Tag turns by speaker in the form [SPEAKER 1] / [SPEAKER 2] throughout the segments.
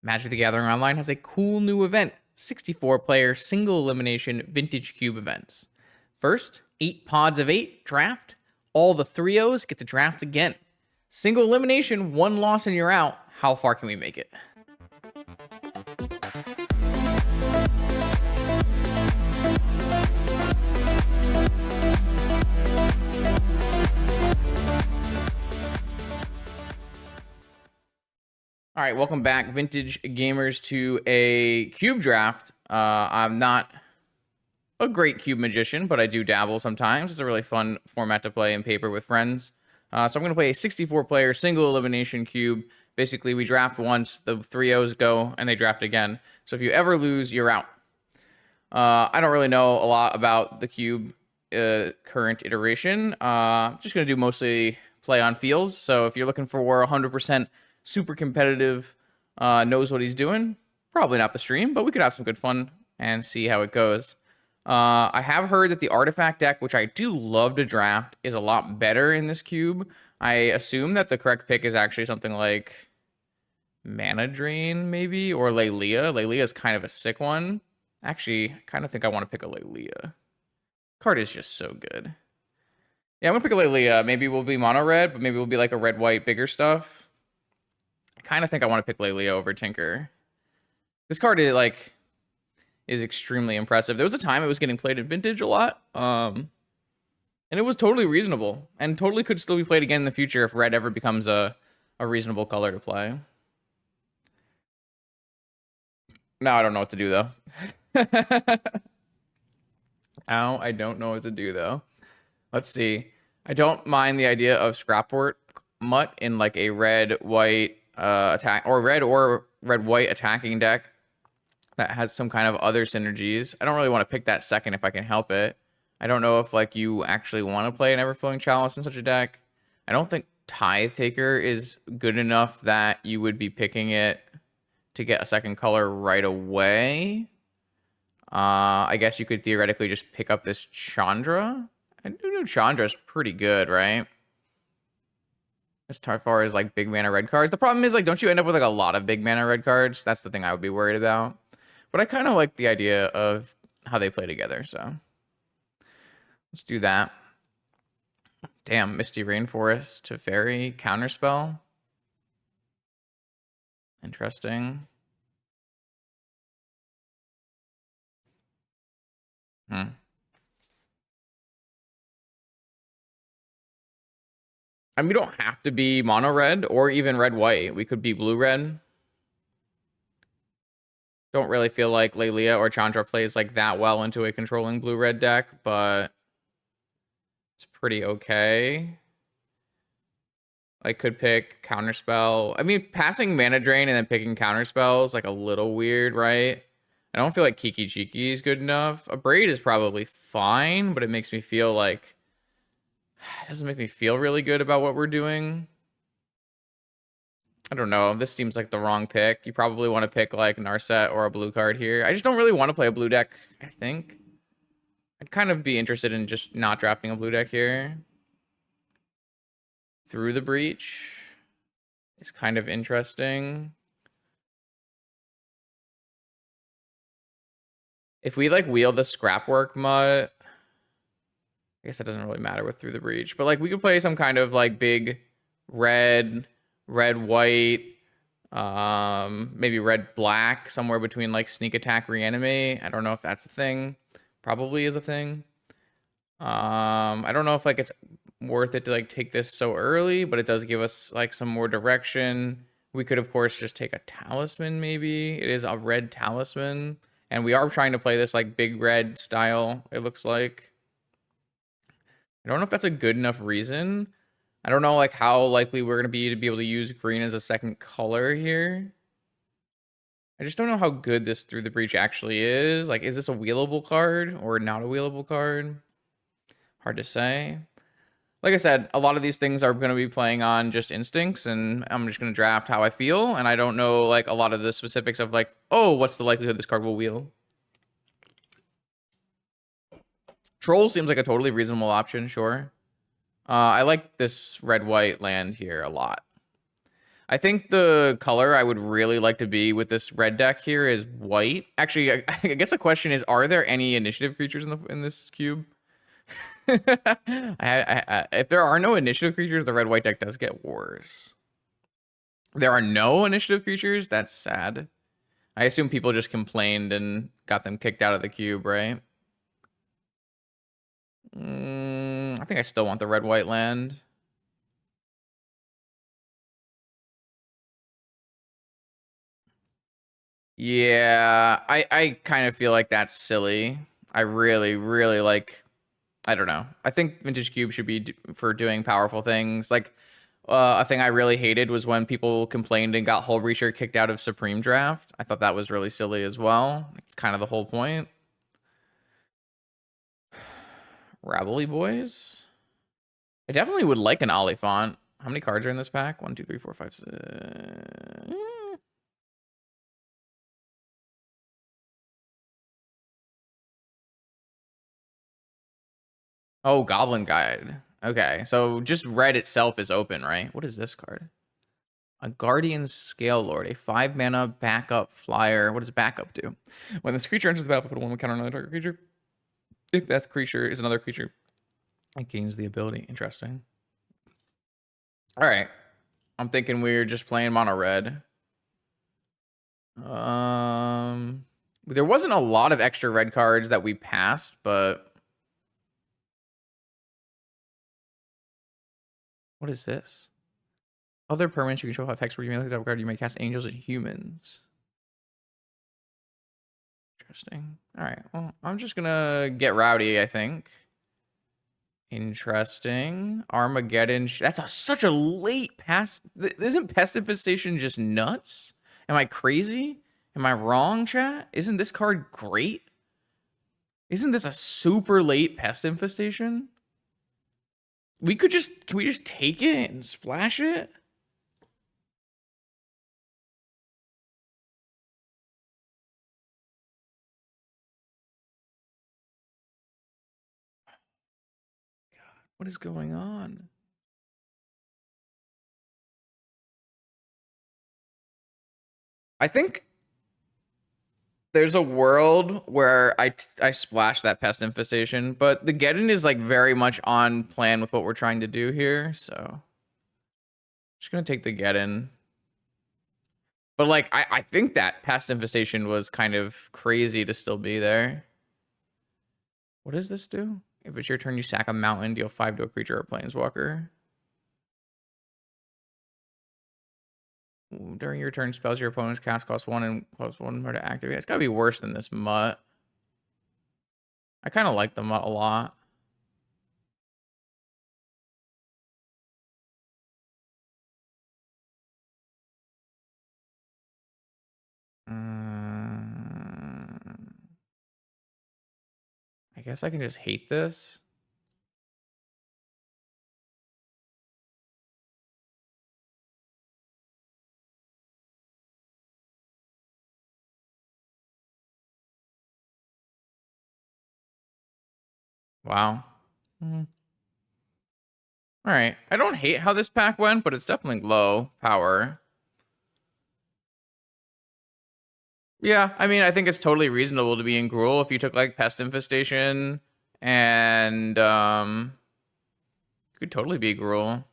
[SPEAKER 1] Magic the Gathering Online has a cool new event, 64-player single elimination vintage cube events. First, 8 pods of 8 draft. All the 3-0s get to draft again. Single elimination, 1 loss and you're out. How far can we make it? All right, welcome back, vintage gamers, to a cube draft. I'm not a great cube magician, but I do dabble sometimes. It's a really fun format to play in paper with friends. So I'm going to play a 64-player single elimination cube. Basically, we draft once, the 3-0s go, and they draft again. So if you ever lose, you're out. I don't really know a lot about the cube current iteration. I'm just going to do mostly play on feels. So if you're looking for 100% super competitive, knows what he's doing, probably not the stream, but we could have some good fun and see how it goes. I have heard that the artifact deck, which I do love to draft, is a lot better in this cube. I assume that the correct pick is actually something like Mana Drain, maybe, or Lelia. Lelia is kind of a sick one. Actually, I kind of think I want to pick a Lelia. Card is just so good. Yeah, I'm going to pick a Lelia. Maybe we'll be mono red, but maybe we'll be like a red-white bigger stuff. I kind of think I want to pick Lelia over Tinker. This card is extremely impressive. There was a time it was getting played in Vintage a lot, and it was totally reasonable, and totally could still be played again in the future if red ever becomes a reasonable color to play. Now I don't know what to do, though. Now I don't know what to do, though. Let's see. I don't mind the idea of Scrapboard Mutt in like a red-white attack, or red-white attacking deck that has some kind of other synergies. I don't really want to pick that second if I can help it. I don't know if like you actually want to play an Everflowing Chalice in such a deck. I don't think Tithe Taker is good enough that you would be picking it to get a second color right away. I guess you could theoretically just pick up this Chandra. I do know Chandra's pretty good, right? As far as like big mana red cards. The problem is, like, don't you end up with like a lot of big mana red cards? That's the thing I would be worried about. But I kind of like the idea of how they play together, so let's do that. Damn, Misty Rainforest to Fairy counterspell. Interesting. I mean, we don't have to be mono red or even red white. We could be blue red. Don't really feel like Lelia or Chandra plays like that well into a controlling blue red deck, but it's pretty okay. I could pick counterspell. I mean, passing mana drain and then picking counterspell is like a little weird, right? I don't feel like Kiki Chiki is good enough. A Braid is probably fine, but it makes me feel like it doesn't make me feel really good about what we're doing. I don't know. This seems like the wrong pick. You probably want to pick like Narset or a blue card here. I just don't really want to play a blue deck, I think. I'd kind of be interested in just not drafting a blue deck here. Through the Breach is kind of interesting. If we like wheel the Scrapwork Mutt, I guess that doesn't really matter with Through the Breach, but like we could play some kind of like big red, white, maybe red black, somewhere between like Sneak Attack, Reanimate. I don't know if that's a thing. Probably is a thing. I don't know if like it's worth it to like take this so early, but it does give us like some more direction. We could of course just take a Talisman, maybe. It is a red Talisman, and we are trying to play this like big red style, it looks like. I don't know if that's a good enough reason. I don't know like how likely we're going to be able to use green as a second color here. I just don't know how good this Through the Breach actually is. Like, is this a wheelable card or not a wheelable card? Hard to say. Like I said, a lot of these things are going to be playing on just instincts, and I'm just going to draft how I feel, and I don't know like a lot of the specifics of like, oh, what's the likelihood this card will wheel? Troll seems like a totally reasonable option, sure. I like this red-white land here a lot. I think the color I would really like to be with this red deck here is white. Actually, I guess the question is, are there any initiative creatures in this cube? If there are no initiative creatures, the red-white deck does get worse. There are no initiative creatures? That's sad. I assume people just complained and got them kicked out of the cube, right? I think I still want the red-white land. Yeah, I kind of feel like that's silly. I really, really like, I don't know. I think Vintage Cube should be for doing powerful things. Like, a thing I really hated was when people complained and got Hull Breacher kicked out of Supreme Draft. I thought that was really silly as well. It's kind of the whole point. Rabbly boys. I definitely would like an Oliphant. How many cards are in this pack? 1, 2, 3, 4, 5, 6. Oh, Goblin Guide. Okay, so just red itself is open, right? What is this card? A Guardian Scale Lord, a 5-mana backup flyer. What does backup do? When this creature enters the battlefield, put one counter on another target creature. If that creature is another creature, it gains the ability. Interesting. All right. I'm thinking we're just playing mono red. There wasn't a lot of extra red cards that we passed, but what is this? Other permanents you control have hex where you may look at that card. You may cast angels and humans. Interesting. All right. Well, I'm just gonna get rowdy, I think. Interesting. Armageddon. That's such a late pass. Isn't Pest Infestation just nuts? Am I crazy? Am I wrong, chat? Isn't this card great? Isn't this a super late Pest Infestation? Can we just take it and splash it? God, what is going on? I think there's a world where I splash that Pest Infestation, but the Geddon is like very much on plan with what we're trying to do here, so just gonna take the Geddon. But like I think that Pest Infestation was kind of crazy to still be there. What does this do? If it's your turn, you sack a mountain, deal 5 to a creature or planeswalker. During your turn, spells your opponent's cast cost 1 and cost 1 more to activate. It's gotta be worse than this mutt. I kind of like the mutt a lot. I guess I can just hate this. Wow. All right. I don't hate how this pack went, but it's definitely low power. Yeah, I mean, I think it's totally reasonable to be in Gruul if you took like Pest Infestation and you could totally be Gruul.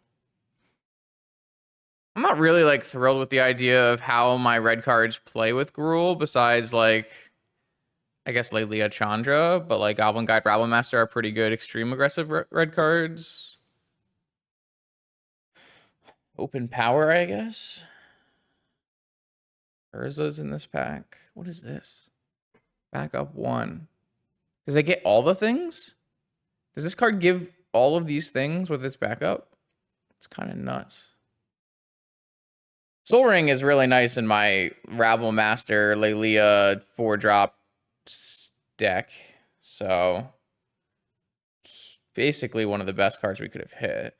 [SPEAKER 1] I'm not really like thrilled with the idea of how my red cards play with Gruul, besides like I guess Lelia Chandra, but like Goblin Guide, Rabble Master are pretty good extreme aggressive red cards. Open power, I guess. Urza's in this pack. What is this? Backup 1. Does it get all the things? Does this card give all of these things with its backup? It's kind of nuts. Soul Ring is really nice in my Rabble Master Lelia 4-drop deck. So basically one of the best cards we could have hit.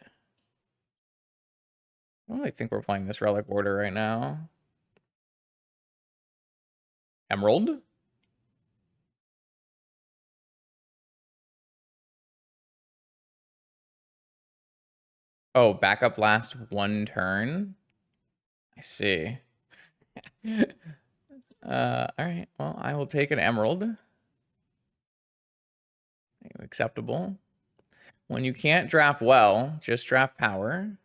[SPEAKER 1] I don't really think we're playing this Relic Order right now. Emerald? Oh, backup last 1 turn? I see. All right. Well, I will take an emerald. Acceptable. When you can't draft well, just draft power.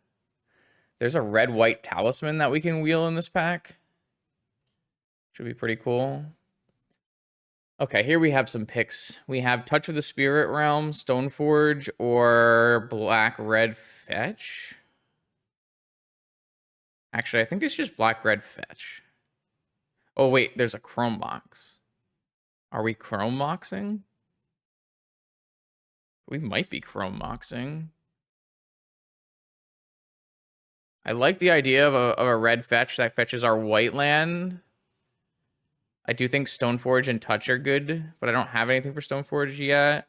[SPEAKER 1] There's a red-white talisman that we can wheel in this pack. Should be pretty cool. Okay, here we have some picks. We have Touch of the Spirit Realm, Stoneforge, or Black-Red Fetch. Actually, I think it's just Black-Red Fetch. Oh, wait, there's a Chrome Box. Are we Chrome Boxing? We might be Chrome Boxing. I like the idea of a red fetch that fetches our white land. I do think Stoneforge and Touch are good, but I don't have anything for Stoneforge yet.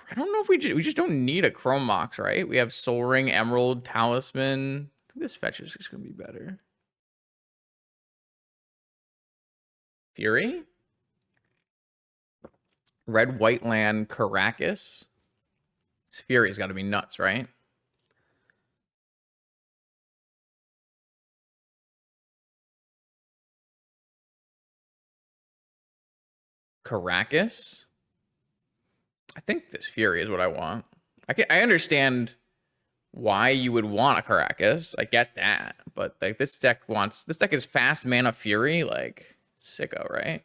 [SPEAKER 1] I don't know if we just don't need a Chrome Mox, right? We have Soul Ring, Emerald, Talisman. I think this fetch is just gonna be better. Fury? Red White Land, Caracas. This Fury's gotta be nuts, right? Caracas? I think this Fury is what I want. I understand why you would want a Caracas. I get that. But like this deck is fast mana Fury, like sicko, right?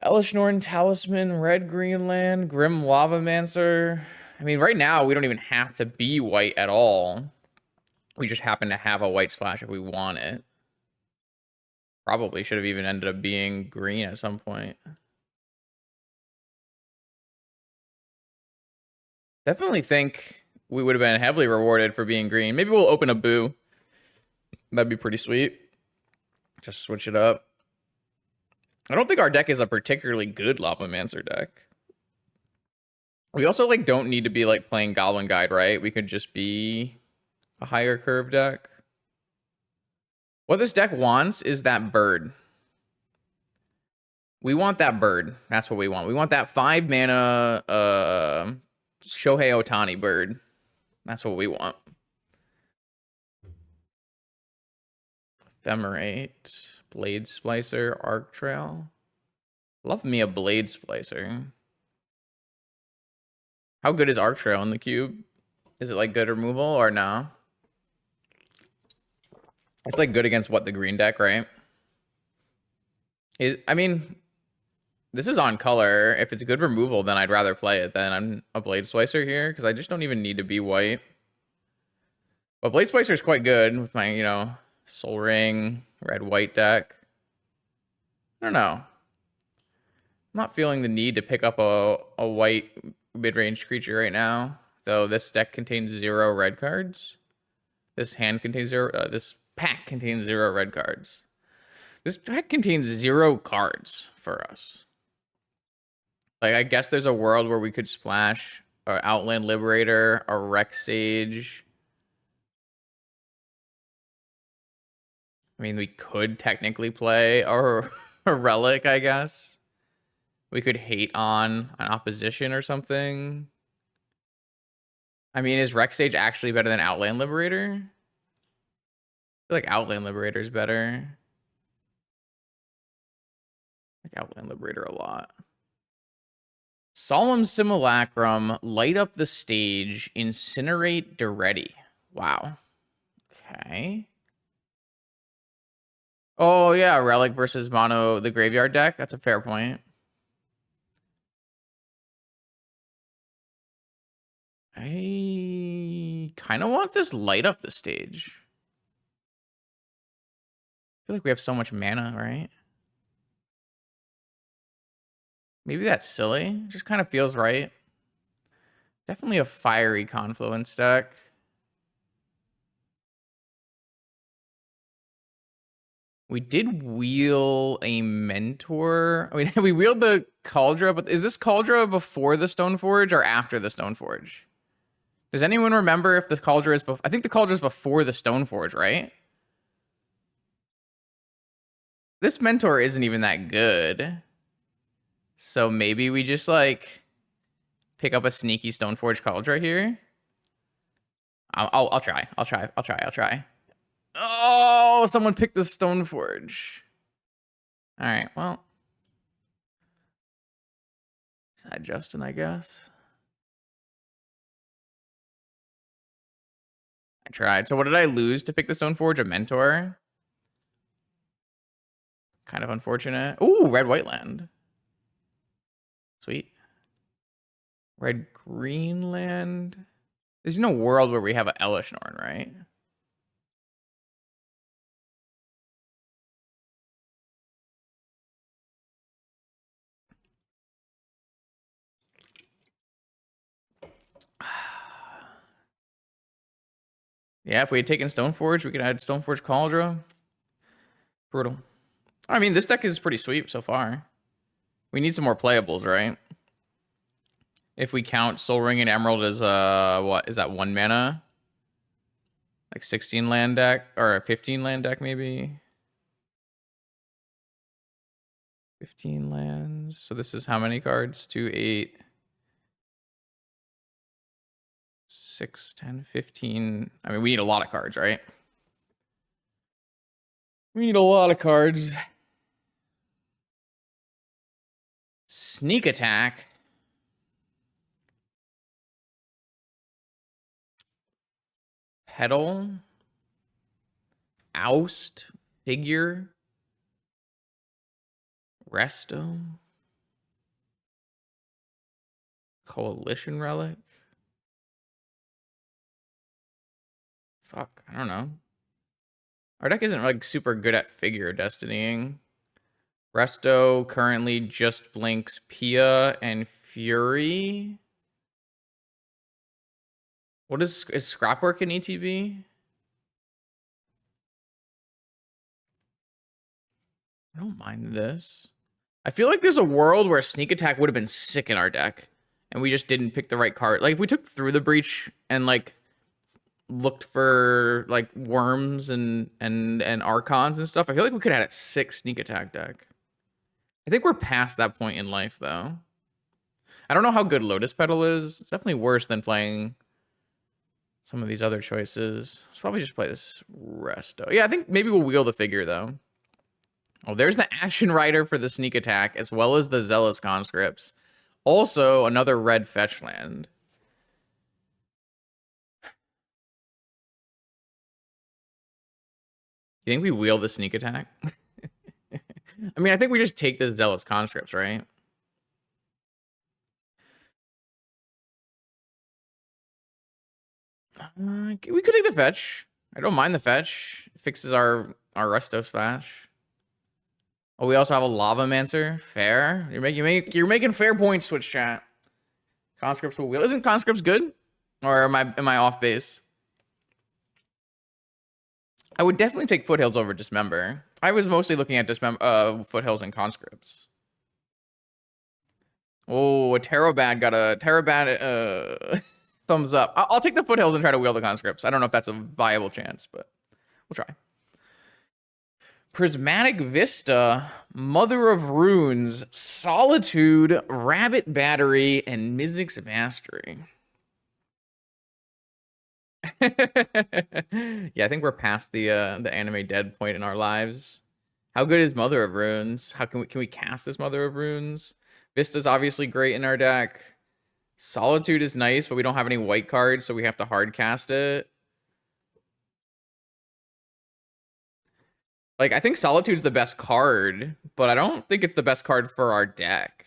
[SPEAKER 1] Elish Norn, Talisman, Red Green Land, Grim Lavamancer. I mean, right now we don't even have to be white at all. We just happen to have a white splash if we want it. Probably should have even ended up being green at some point. Definitely think we would have been heavily rewarded for being green. Maybe we'll open a boo. That'd be pretty sweet. Just switch it up. I don't think our deck is a particularly good Lavamancer deck. We also like don't need to be like playing Goblin Guide, right? We could just be a higher curve deck. What this deck wants is that bird. We want that bird. That's what we want. We want that 5 mana Shohei Ohtani bird. That's what we want. Ephemerate, Blade Splicer, Arc Trail. Love me a Blade Splicer. How good is Arc Trail in the cube? Is it like good removal or no? It's like good against what, the green deck, right? I mean, this is on color. If it's good removal, then I'd rather play it than a Blade Splicer here, because I just don't even need to be white. But Blade Splicer is quite good with my, you know, Soul Ring, red-white deck. I don't know. I'm not feeling the need to pick up a white mid-range creature right now, though this deck contains 0 red cards. This hand contains 0, this pack contains 0 red cards. This pack contains 0 cards for us. Like, I guess there's a world where we could splash an Outland Liberator, a Rex Sage. I mean, we could technically play a Relic, I guess. We could hate on an opposition or something. I mean, is Rex Sage actually better than Outland Liberator? I feel like Outland Liberator is better. I like Outland Liberator a lot. Solemn Simulacrum, light up the stage, incinerate Duretti. Wow. Okay. Oh, yeah, Relic versus Mono, the graveyard deck. That's a fair point. I kind of want this light up the stage. I feel like we have so much mana, right? Maybe that's silly. It just kind of feels right. Definitely a fiery Confluence deck. We did wheel a Mentor. I mean, we wheeled the Cauldra, but is this Cauldra before the Stoneforge or after the Stoneforge? Does anyone remember if the Cauldra is before? I think the Cauldra is before the Stoneforge, right? This Mentor isn't even that good. So maybe we just like pick up a sneaky Stoneforge Cauldra here. I'll try. Oh, someone picked the Stoneforge. All right, well. Is that Justin, I guess? I tried. So what did I lose to pick the Stoneforge? A mentor? Kind of unfortunate. Ooh, red white land. Sweet. Red green land. There's no world where we have a Elishnorn, right? Yeah, if we had taken Stoneforge, we could add Stoneforge Cauldron. Brutal. I mean, this deck is pretty sweet so far. We need some more playables, right? If we count Soul Ring and Emerald as what is that, 1 mana? Like 16 land deck or a 15 land deck maybe. 15 lands. So this is how many cards? 2, 8, 6, 10, 15. I mean, we need a lot of cards, right? We need a lot of cards. Sneak attack. Petal. Oust. Figure. Resto. Coalition relic. Fuck, I don't know. Our deck isn't like super good at figure destinying. Resto currently just blinks Pia and Fury. What is Scrapwork in ETB? I don't mind this. I feel like there's a world where Sneak Attack would have been sick in our deck, and we just didn't pick the right card. Like if we took Through the Breach and like looked for like worms and archons and stuff, I feel like we could have had a sick Sneak Attack deck. I think we're past that point in life though. I don't know how good Lotus Petal is. It's definitely worse than playing some of these other choices. Let's probably just play this Resto. Yeah, I think maybe we'll wheel the figure though. Oh, there's the Ashen Rider for the Sneak Attack, as well as the Zealous Conscripts. Also, another red fetch land. You think we wheel the Sneak Attack? I mean, I think we just take the Zealous Conscripts, right? We could take the fetch. I don't mind the fetch. It fixes our Resto splash. Oh, we also have a Lava Mancer. Fair. You're making fair points, Switch chat. Conscripts will wheel. Isn't Conscripts good? Or am I off base? I would definitely take Foothills over Dismember. I was mostly looking at Foothills and Conscripts. Oh, a Terrabad got a Terrabad thumbs up. I'll take the Foothills and try to wheel the Conscripts. I don't know if that's a viable chance, but we'll try. Prismatic Vista, Mother of Runes, Solitude, Rabbit Battery, and Mizzix Mastery. Yeah, I think we're past the anime dead point in our lives. How good is Mother of Runes? How can we cast this Mother of Runes? Vista's obviously great in our deck. Solitude is nice, but we don't have any white cards, so we have to hard cast it. Like, I think Solitude's the best card, but I don't think it's the best card for our deck.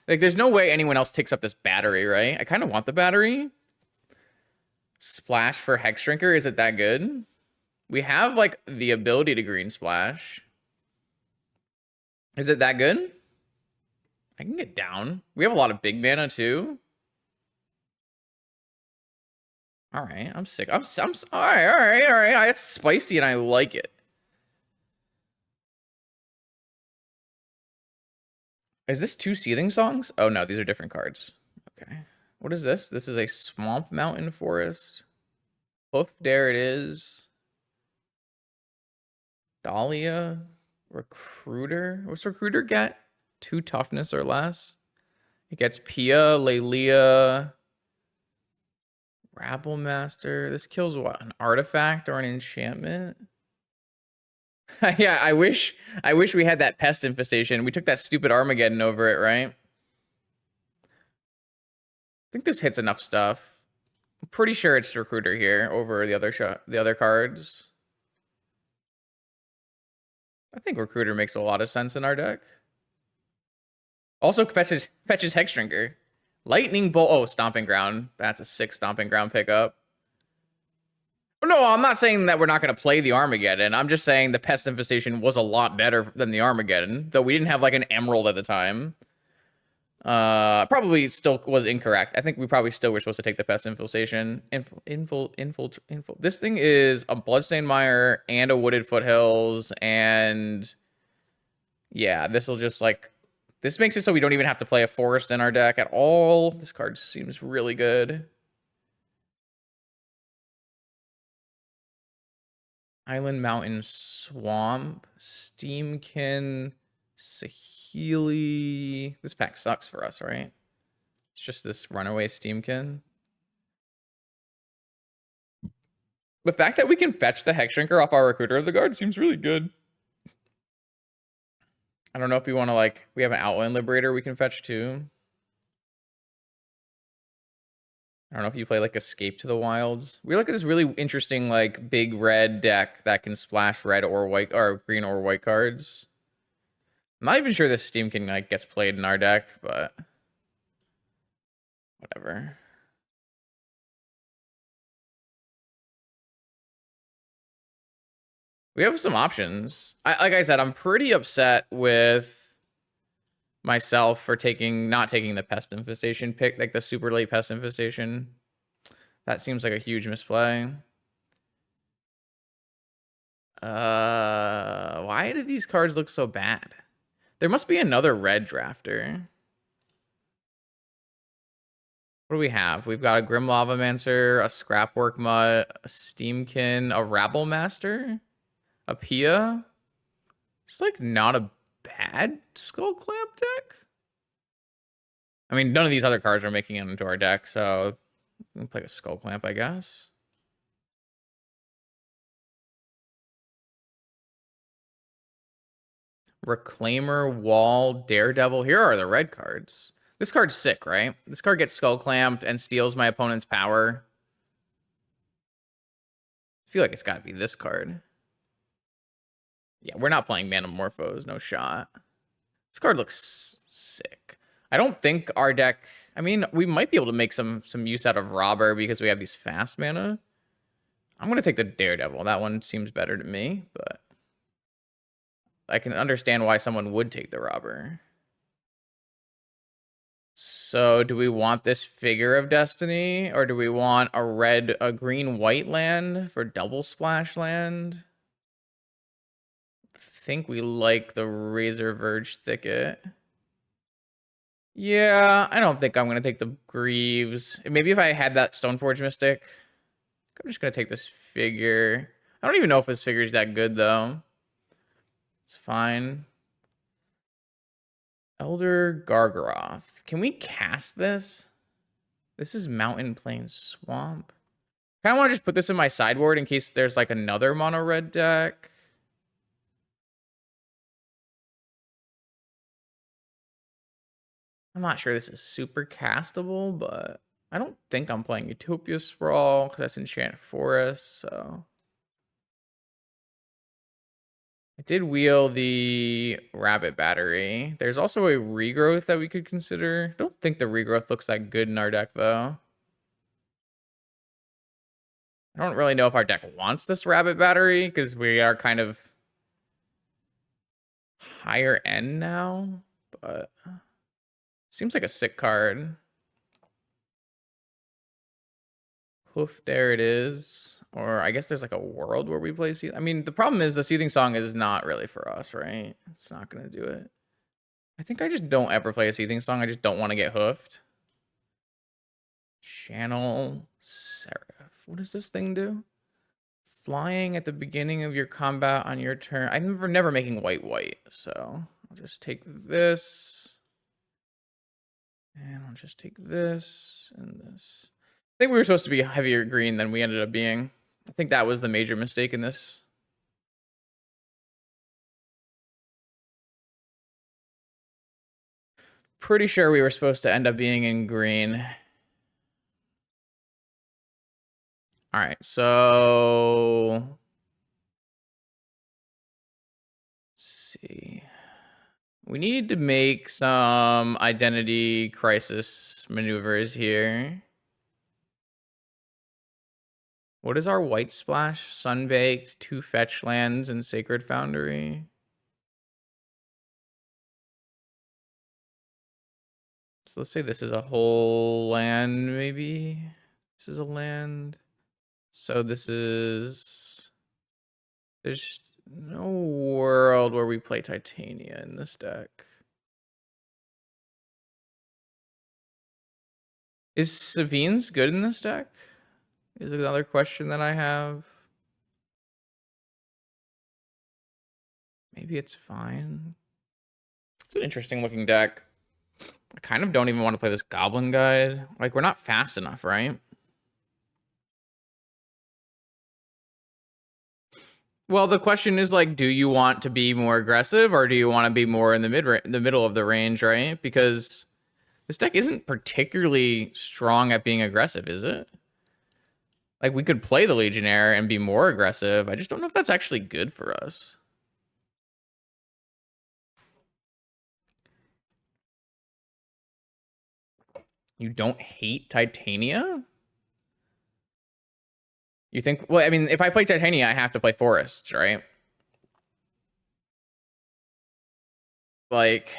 [SPEAKER 1] Like, there's no way anyone else takes up this battery, right? I kind of want the battery. Splash for Hexdrinker, is it that good? We have, like, the ability to green splash. Is it that good? I can get down. We have a lot of big mana, too. All right, I'm sick. I'm all right. It's spicy, and I like it. Is this 2 Seething Songs? Oh, no, these are different cards. Okay. What is this? This is a Swamp Mountain Forest. Hoof, there it is. Dahlia. Recruiter. What's Recruiter get? 2 toughness or less. It gets Pia, Lelia, Rabble Master. This kills what? An artifact or an enchantment? Yeah, I wish we had that pest infestation. We took that stupid Armageddon over it, right? I think this hits enough stuff. I'm pretty sure it's Recruiter here over the other cards. I think Recruiter makes a lot of sense in our deck. Also fetches Hexdrinker. Lightning Bolt. Oh, Stomping Ground. That's a 6 Stomping Ground pickup. No, I'm not saying that we're not going to play the Armageddon. I'm just saying the Pest Infestation was a lot better than the Armageddon, though we didn't have like an Emerald at the time. Probably still was incorrect. I think we probably still were supposed to take the Pest Infestation. This thing is a Bloodstained Mire and a Wooded Foothills, and yeah, this will just like this makes it so we don't even have to play a forest in our deck at all. This card seems really good. Island, Mountain, Swamp, Steamkin, Saheeli. This pack sucks for us, right? It's just this runaway Steamkin. The fact that we can fetch the Hexdrinker off our Recruiter of the Guard seems really good. I don't know if we want to, like, we have an Outland Liberator we can fetch too. I don't know if you play, like, Escape to the Wilds. We look at this really interesting, like, big red deck that can splash red or white, or green or white cards. I'm not even sure this Steamkin, like, gets played in our deck, but whatever. We have some options. Like I said, I'm pretty upset with myself for not taking the Pest Infestation pick, like the super late Pest Infestation. That seems like a huge misplay. Why do these cards look so bad? There must be another red drafter. What do we have? We've got a Grim Lavamancer, a Scrapwork Mutt, a Steamkin, a Rabble Master, a Pia. It's like not a bad Skull Clamp deck. I mean, none of these other cards are making it into our deck, so we can play a Skull Clamp, I guess. Reclaimer, Wall, Daredevil. Here are the red cards. This card's sick, right? This card gets Skull Clamped and steals my opponent's power. I feel like it's got to be this card. Yeah, we're not playing Manamorphose. No shot. This card looks sick. I don't think our deck... I mean, we might be able to make some use out of Robber because we have these fast mana. I'm going to take the Daredevil. That one seems better to me, but I can understand why someone would take the Robber. So do we want this Figure of Destiny, or do we want a green-white land for double splash land? I think we like the Razor Verge Thicket. Yeah, I don't think I'm going to take the Greaves. Maybe if I had that Stoneforge Mystic, I'm just going to take this Figure. I don't even know if this Figure is that good, though. It's fine. Elder Gargaroth. Can we cast this? This is Mountain Plain Swamp. Kind of want to just put this in my sideboard in case there's like another mono red deck. I'm not sure this is super castable, but I don't think I'm playing Utopia Sprawl because that's Enchant Forest, so... I did wheel the Rabbit Battery. There's also a Regrowth that we could consider. I don't think the Regrowth looks that good in our deck, though. I don't really know if our deck wants this Rabbit Battery because we are kind of higher end now, but seems like a sick card. Hoof, there it is. Or I guess there's like a world where we play I mean, the problem is the Seething Song is not really for us, right? It's not going to do it. I think I just don't ever play a Seething Song. I just don't want to get hoofed. Channel Seraph. What does this thing do? Flying at the beginning of your combat on your turn. I'm never making white, so I'll just take this. And I'll just take this and this. I think we were supposed to be heavier green than we ended up being. I think that was the major mistake in this. Pretty sure we were supposed to end up being in green. All right, so let's see. We need to make some identity crisis maneuvers here. What is our white splash? Sunbaked, 2 fetch lands, and Sacred Foundry. So let's say this is a whole land, maybe. This is a land. So this is... There's no world where we play Titania in this deck. Is Savine's good in this deck? Is another question that I have. Maybe it's fine. It's an interesting looking deck. I kind of don't even want to play this Goblin Guide. Like, we're not fast enough, right? Well, the question is, like, do you want to be more aggressive or do you want to be more in the middle of the range, right? Because this deck isn't particularly strong at being aggressive, is it? Like, we could play the Legionnaire and be more aggressive. I just don't know if that's actually good for us. You don't hate Titania? You think, well, I mean, if I play Titania, I have to play Forests, right? Like,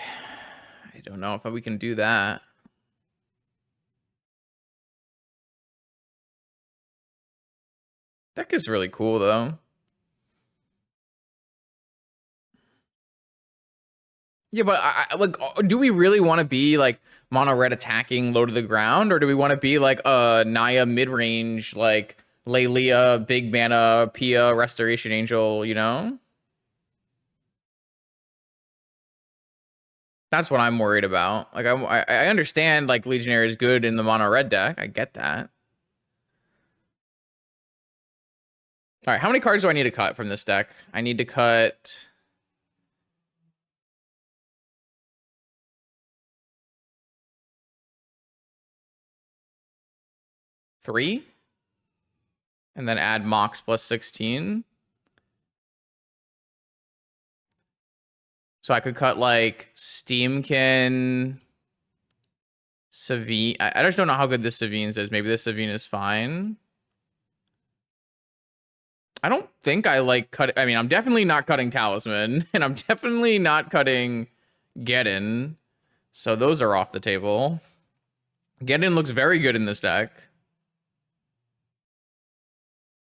[SPEAKER 1] I don't know if we can do that. Deck is really cool, though. Yeah, but like, do we really want to be like mono red attacking low to the ground, or do we want to be like a Naya mid range, like Lelia, big mana, Pia, Restoration Angel? You know, that's what I'm worried about. Like, I understand like Legionnaire is good in the mono red deck. I get that. All right, how many cards do I need to cut from this deck? I need to cut 3, and then add Mox plus 16. So I could cut like Steamkin, Savine. I just don't know how good this Savine's is. Maybe this Savine is fine. I don't think I like cut. I mean, I'm definitely not cutting Talisman, and I'm definitely not cutting Geddon. So those are off the table. Geddon looks very good in this deck.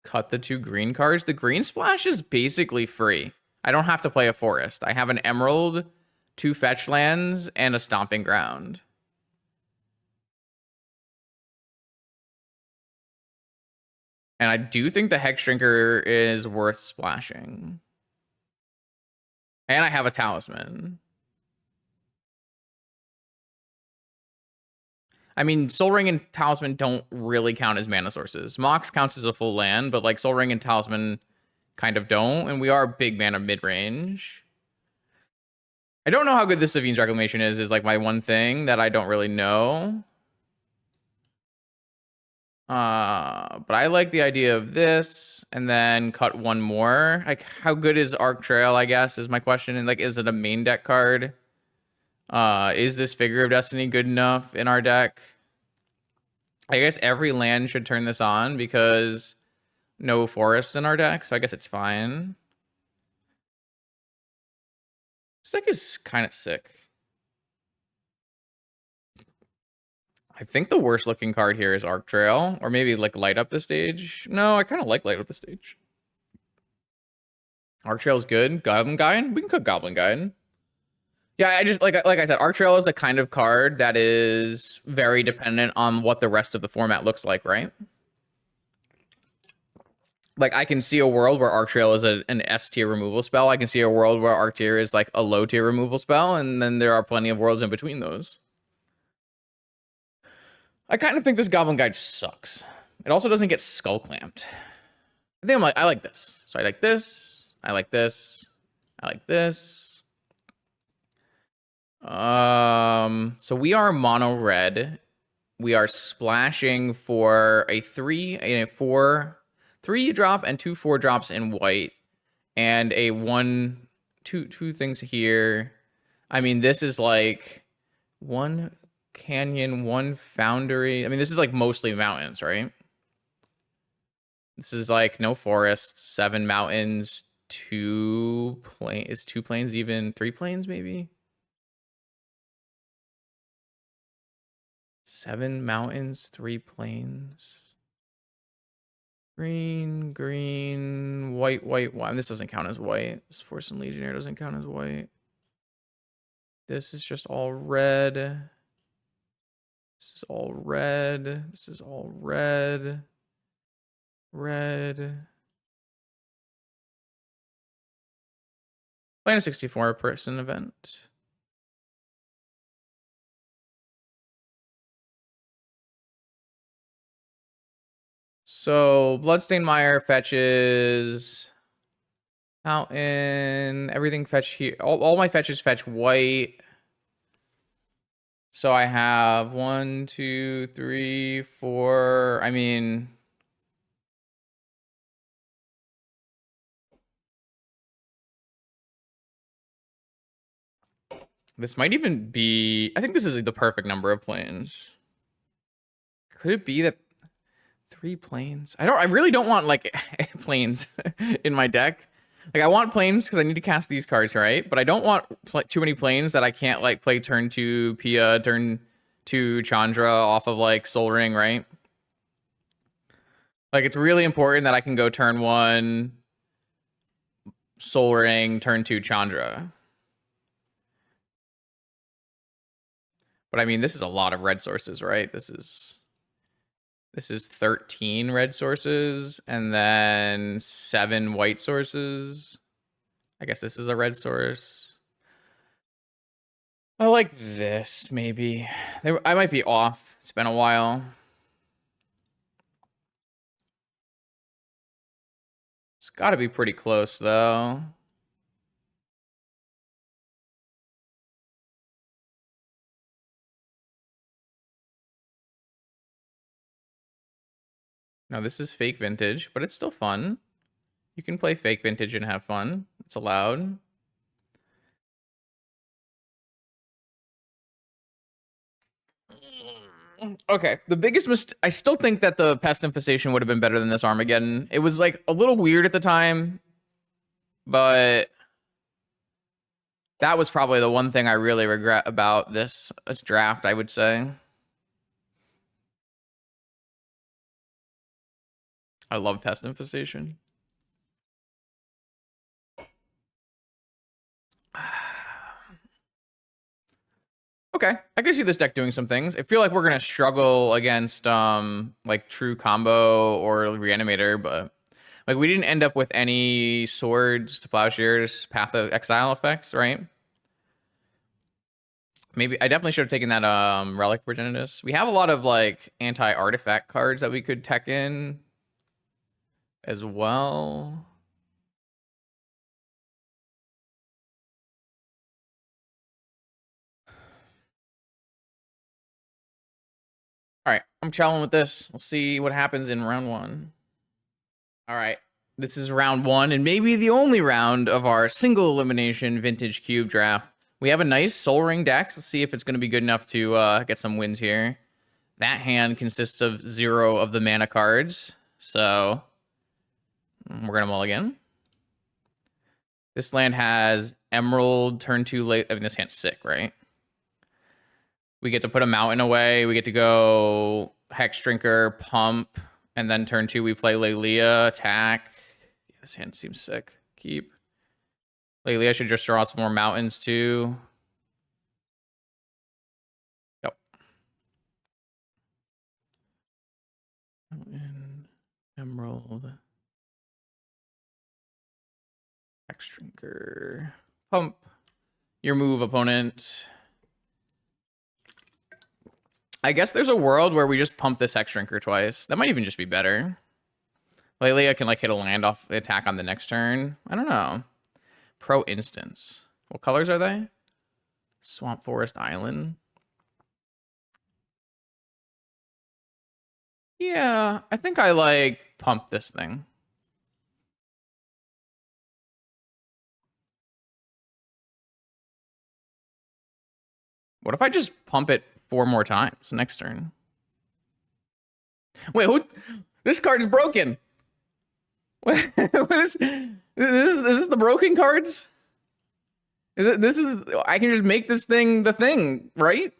[SPEAKER 1] Cut the 2 green cards. The green splash is basically free. I don't have to play a forest. I have an emerald, 2 fetch lands, and a stomping ground. And I do think the Hexdrinker is worth splashing. And I have a talisman. I mean, Soul Ring and Talisman don't really count as mana sources. Mox counts as a full land, but like Soul Ring and Talisman kind of don't, and we are big mana mid-range. I don't know how good this Savine's Reclamation is like my one thing that I don't really know. But I like the idea of this, and then cut one more. Like, how good is Arc Trail, I guess, is my question. And like, is it a main deck card? Is this Figure of Destiny good enough in our deck? I guess every land should turn this on because no forests in our deck, so I guess it's fine. This deck is kind of sick. I think the worst looking card here is Arc Trail, or maybe like Light Up the Stage. No, I kind of like Light Up the Stage. Arc Trail's good. Goblin Guide? We can cut Goblin Guide. Yeah, I just like I said, Arc Trail is the kind of card that is very dependent on what the rest of the format looks like, right? Like, I can see a world where Arc Trail is an S tier removal spell. I can see a world where Arc tier is like a low tier removal spell, and then there are plenty of worlds in between those. I kind of think this Goblin Guide sucks. It also doesn't get skull clamped. I think I like this. So I like this. I like this. I like this. So we are mono red. We are splashing for a 3 and a 4, 3 drop and 2 4 drops in white, and a 1 2 things here. I mean, this is like 1 canyon, 1 foundry. I mean, this is like mostly mountains, right? This is like no forests, 7 mountains, 2 plains. Is 2 plains even 3 plains maybe? 7 mountains, 3 plains. Green, green, white, white, white. This doesn't count as white. This Force and Legionnaire doesn't count as white. This is just all red. This is all red. This is all red. Red. Playing a 64 person event. So Bloodstained Mire fetches Fountain. Everything fetch here. All my fetches fetch white. So I have 1, 2, 3, 4. I mean, this might even be. I think this is the perfect number of planes. Could it be that 3 planes? I really don't want like planes in my deck. Like I want planes because I need to cast these cards, right? But I don't want too many planes that I can't like play turn 2 Pia, turn 2 Chandra off of like Soul Ring, right? Like it's really important that I can go turn 1 Soul Ring, turn 2 Chandra. But I mean, this is a lot of red sources, right? This is 13 red sources and then 7 white sources. I guess this is a red source. I like this, maybe. I might be off. It's been a while. It's got to be pretty close, though. No, this is fake vintage, but it's still fun. You can play fake vintage and have fun. It's allowed. Okay, the biggest mistake. I still think that the Pest Infestation would have been better than this Armageddon. It was like a little weird at the time, but that was probably the one thing I really regret about this draft, I would say. I love Pest Infestation. Okay, I can see this deck doing some things. I feel like we're gonna struggle against like True Combo or Reanimator, but like we didn't end up with any swords to plowshares, Path of Exile effects, right? Maybe I definitely should have taken that Relic Progenitus. We have a lot of like anti-artifact cards that we could tech in as well. All right, I'm challenging with this. We'll see what happens in round 1. All right, this is round 1 and maybe the only round of our single elimination vintage cube draft. We have a nice Soul Ring deck. Let's see if it's going to be good enough to get some wins here. That hand consists of 0 of the mana cards, so we're gonna mulligan. This land has Emerald, turn 2 late. I mean, this hand's sick, right? We get to put a mountain away. We get to go Hexdrinker, pump, and then turn 2 we play Lelia, attack. Yeah, this hand seems sick. Keep. Lelia should just draw some more mountains too. Yep. Mountain, Emerald, Hexdrinker, pump. Your move, opponent. I guess there's a world where we just pump this Hexdrinker twice. That might even just be better. Lelia can like hit a land off the attack on the next turn. I don't know. Pro instance. What colors are they? Swamp Forest Island. Yeah, I think I like pump this thing. What if I just pump it 4 more times next turn? Wait, who? This card is broken. What is this? Is this the broken cards? Is it? This is. I can just make this thing the thing, right?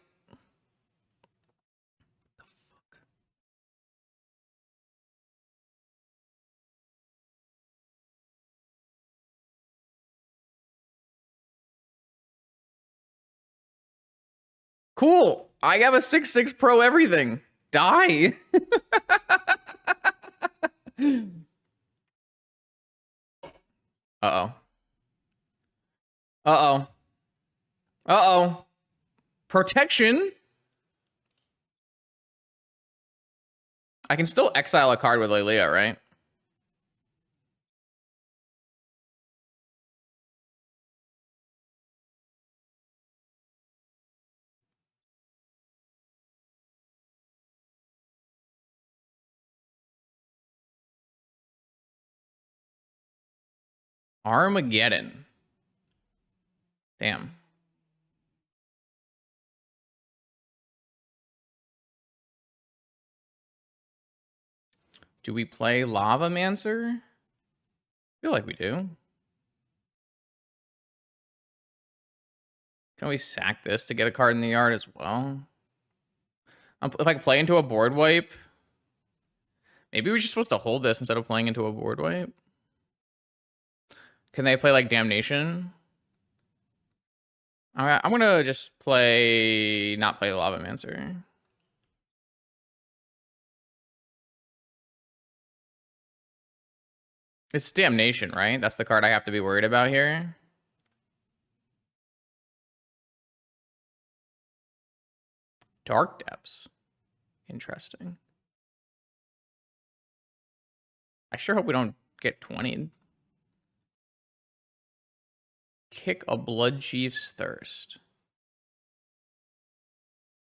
[SPEAKER 1] Cool. I have a 6/6 pro everything. Die. Uh-oh. Uh-oh. Uh-oh. Protection? I can still exile a card with Lelia, right? Armageddon. Damn. Do we play Lava Mancer? I feel like we do. Can we sack this to get a card in the yard as well? If I play into a board wipe, maybe we're just supposed to hold this instead of playing into a board wipe. Can they play like Damnation? All right, I'm gonna just not play Lava Mancer. It's Damnation, right? That's the card I have to be worried about here. Dark Depths. Interesting. I sure hope we don't get 20'd. Kick a Blood Chief's Thirst.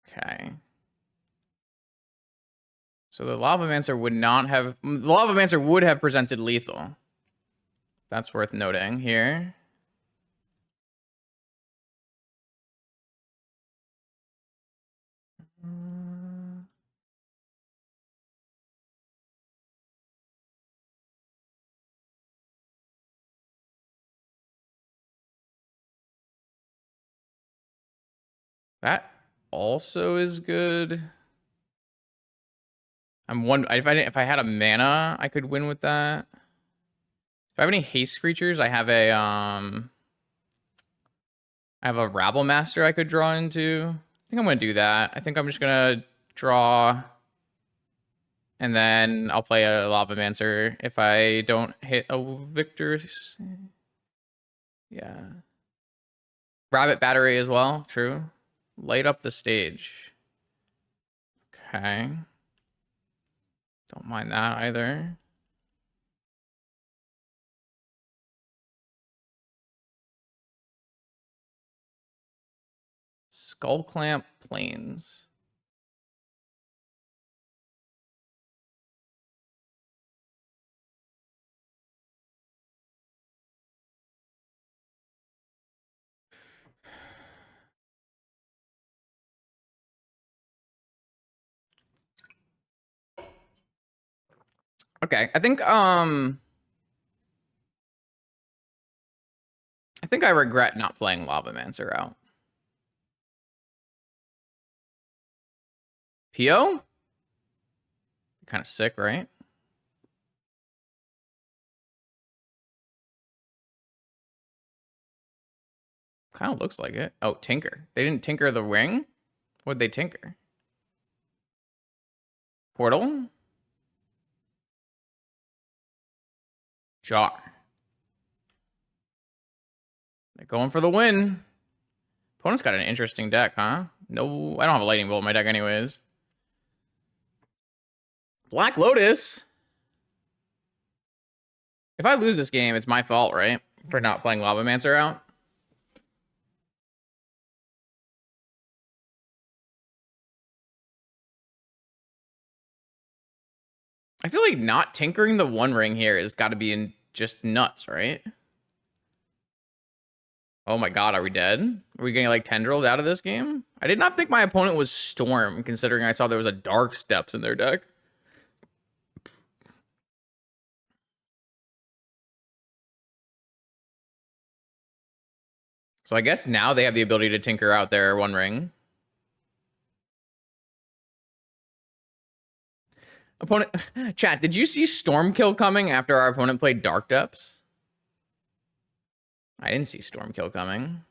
[SPEAKER 1] Okay. So the Lava Mancer would not have... The Lava Mancer would have presented lethal. That's worth noting here. That also is good. If I had a mana, I could win with that. If I have any haste creatures, I have a Rabble Master I could draw into. I think I'm gonna do that. I think I'm just gonna draw, and then I'll play a Lava Mancer if I don't hit a victor. Yeah. Rabbit Battery as well. True. Light up the stage. Okay. Don't mind that either. Skull Clamp Plains. Okay, I think I regret not playing Lava Mancer out. PO? Kind of sick, right? Kind of looks like it. Oh, Tinker. They didn't tinker the ring? What'd they tinker? Portal? Jar. They're going for the win. Opponent's got an interesting deck, huh? No, I don't have a Lightning Bolt in my deck anyways. Black Lotus? If I lose this game, it's my fault, right? For not playing Lava Mancer out. I feel like not tinkering the One Ring here has got to be in just nuts, right? Oh my god, are we dead? Are we getting like tendrilled out of this game? I did not think my opponent was Storm, considering I saw there was a Dark Steps in their deck. So I guess now they have the ability to tinker out their One Ring. Opponent chat, did you see Stormkill coming after our opponent played Dark Depths? I didn't see Stormkill coming.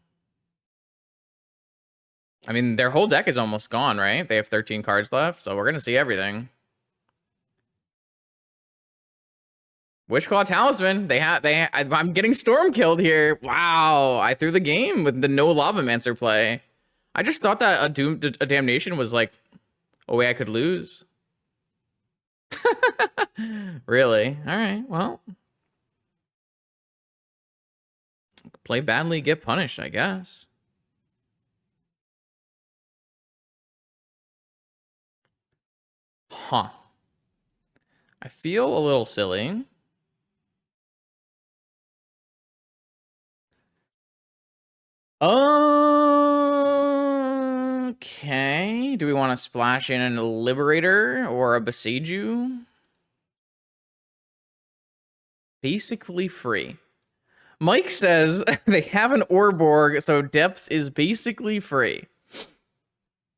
[SPEAKER 1] I mean, their whole deck is almost gone, right? They have 13 cards left, so we're gonna see everything. Witchclaw Talisman. I'm getting Stormkilled here. Wow, I threw the game with the no Lavamancer play. I just thought that a Damnation was like a way I could lose. Really? All right, well. Play badly, get punished, I guess. Huh. I feel a little silly. Okay. Do we want to splash in a Liberator or a Beseiju? Basically free. Mike says they have an Orborg, so Depths is basically free.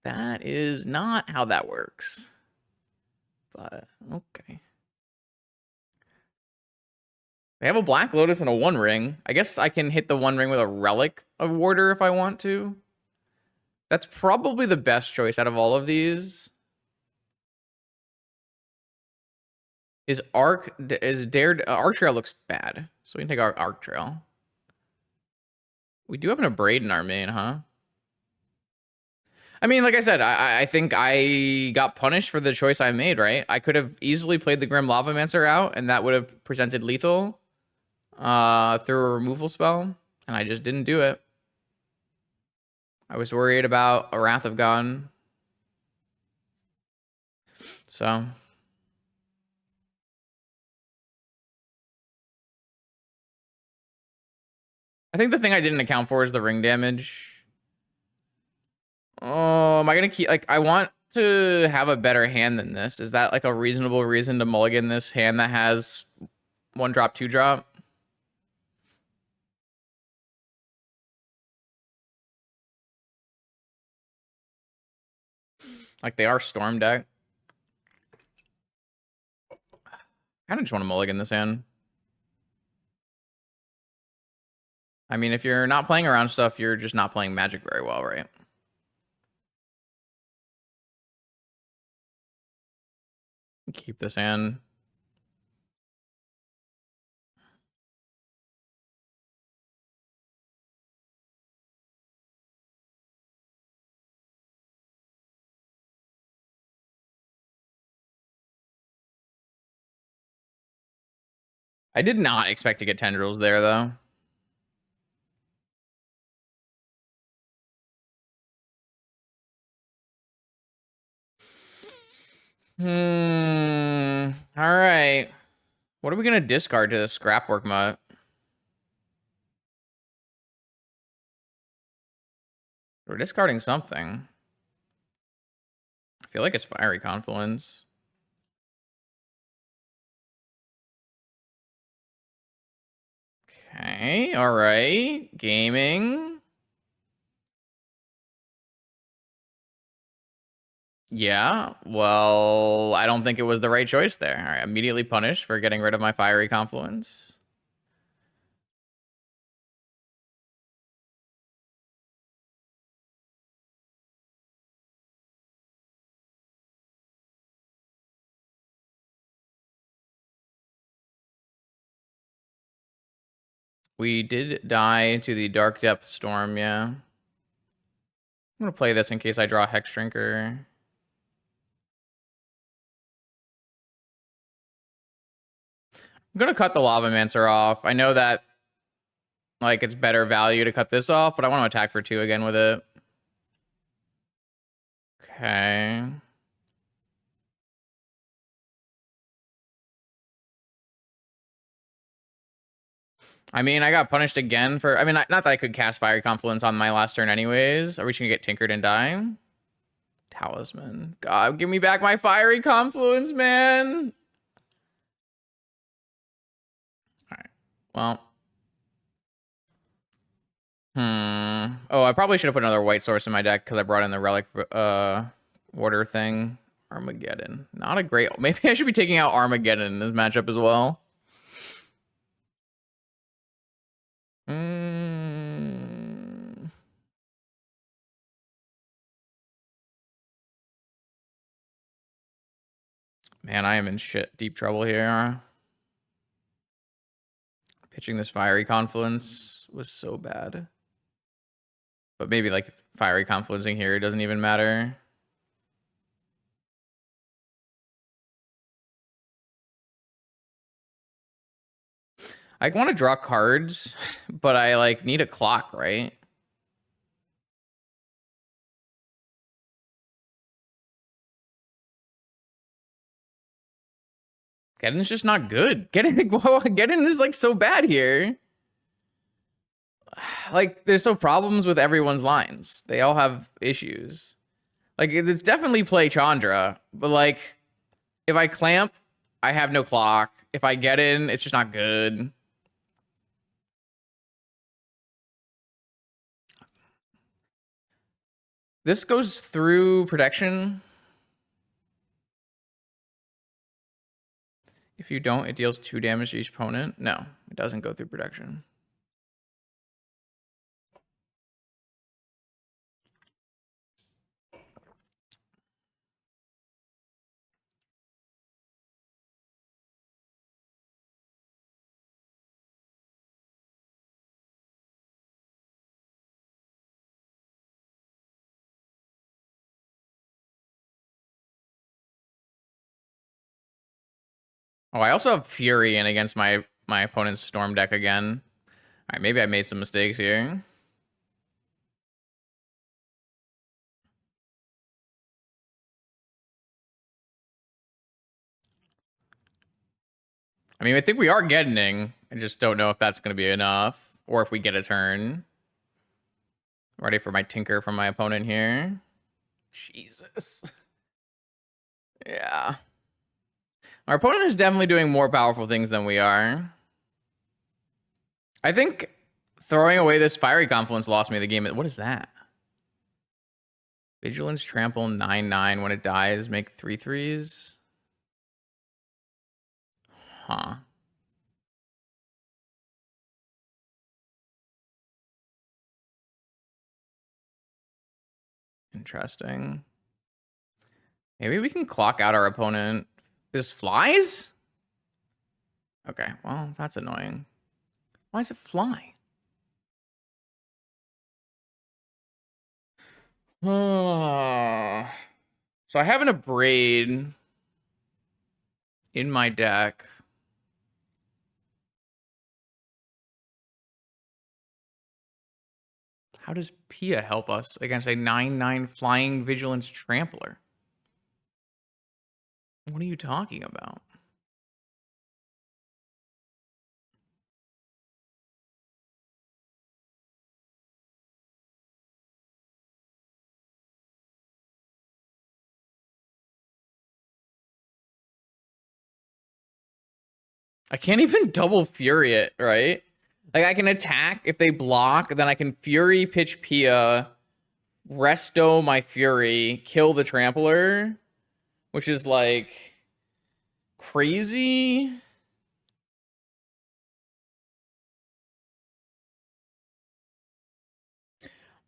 [SPEAKER 1] That is not how that works. But, okay. They have a Black Lotus and a One Ring. I guess I can hit the One Ring with a Relic of Warder if I want to. That's probably the best choice out of all of these. Arc Trail looks bad, so we can take our Arc Trail. We do have an Abrade in our main, huh? I mean, like I said, I think I got punished for the choice I made, right? I could have easily played the Grim Lavamancer out, and that would have presented lethal through a removal spell, and I just didn't do it. I was worried about a Wrath of God. So... I think the thing I didn't account for is the ring damage. Oh, am I gonna keep, like, I want to have a better hand than this. Is that like a reasonable reason to mulligan this hand that has 1-drop, 2-drop? Like, they are Storm deck. I kind of just want to mulligan this hand. I mean, if you're not playing around stuff, you're just not playing Magic very well, right? Keep this hand. I did not expect to get Tendrils there, though. All right. What are we gonna discard to the Scrapwork Mutt? We're discarding something. I feel like it's Fiery Confluence. Okay, all right. Gaming. Yeah, well, I don't think it was the right choice there. All right, immediately punished for getting rid of my Fiery Confluence. We did die to the Dark Depth Storm, yeah. I'm gonna play this in case I draw Hexdrinker. I'm gonna cut the Lavamancer off. I know that, like, it's better value to cut this off, but I want to attack for 2 again with it. Okay. I mean, I got punished again for... I mean, not that I could cast Fiery Confluence on my last turn anyways. Are we just gonna get tinkered and die? Talisman. God, give me back my Fiery Confluence, man! Alright. Well... Oh, I probably should have put another white source in my deck because I brought in the relic order thing. Armageddon. Not a great... Maybe I should be taking out Armageddon in this matchup as well. Man, I am in deep trouble here. Pitching this Fiery Confluence was so bad. But maybe like Fiery Confluencing here doesn't even matter. I want to draw cards, but I like need a clock, right? Geddon's just not good. Geddon is like so bad here. Like there's so problems with everyone's lines. They all have issues. Like it's definitely play Chandra, but like if I clamp, I have no clock. If I get in, it's just not good. This goes through protection. If you don't, it deals 2 damage to each opponent. No, it doesn't go through protection. Oh, I also have Fury in against my opponent's Storm deck again. All right, maybe I made some mistakes here. I mean, I think we are getting. I just don't know if that's going to be enough or if we get a turn. Ready for my Tinker from my opponent here. Jesus. Yeah. Our opponent is definitely doing more powerful things than we are. I think throwing away this Fiery Confluence lost me the game. What is that? Vigilance, Trample, 9/9. When it dies, make 3/3s. Huh. Interesting. Maybe we can clock out our opponent. This flies? Okay, well, that's annoying. Why does it fly? Oh. So I have an Abrade in my deck. How does Pia help us against a 9/9 flying vigilance trampler? What are you talking about? I can't even double Fury it, right? Like I can attack if they block, then I can Fury pitch Pia, resto my Fury, kill the Trampler, which is like crazy.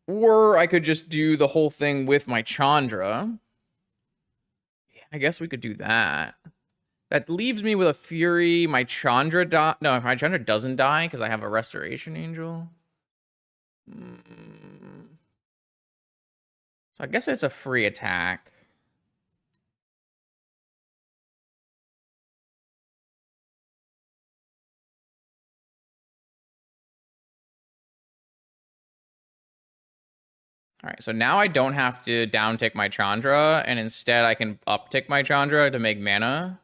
[SPEAKER 1] Or I could just do the whole thing with my Chandra. Yeah, I guess we could do that. That leaves me with a Fury. My Chandra no, my Chandra doesn't die because I have a Restoration Angel. So I guess it's a free attack. All right, so now I don't have to down-tick my Chandra, and instead I can up-tick my Chandra to make mana.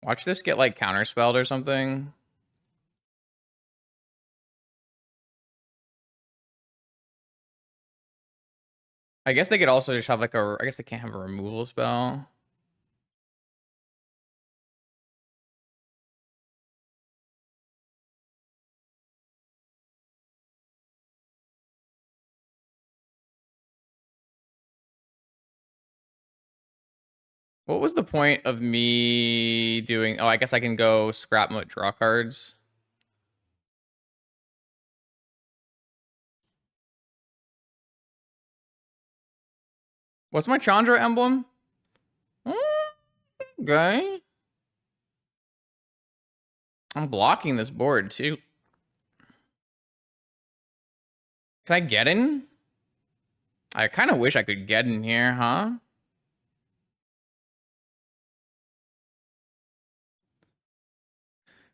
[SPEAKER 1] Watch this get like counterspelled or something. I guess they could also just have like a, I guess they can't have a removal spell. What was the point of me doing? Oh, I guess I can go scrap mode draw cards. What's my Chandra emblem? Okay. I'm blocking this board too. Can I get in? I kind of wish I could get in here, huh?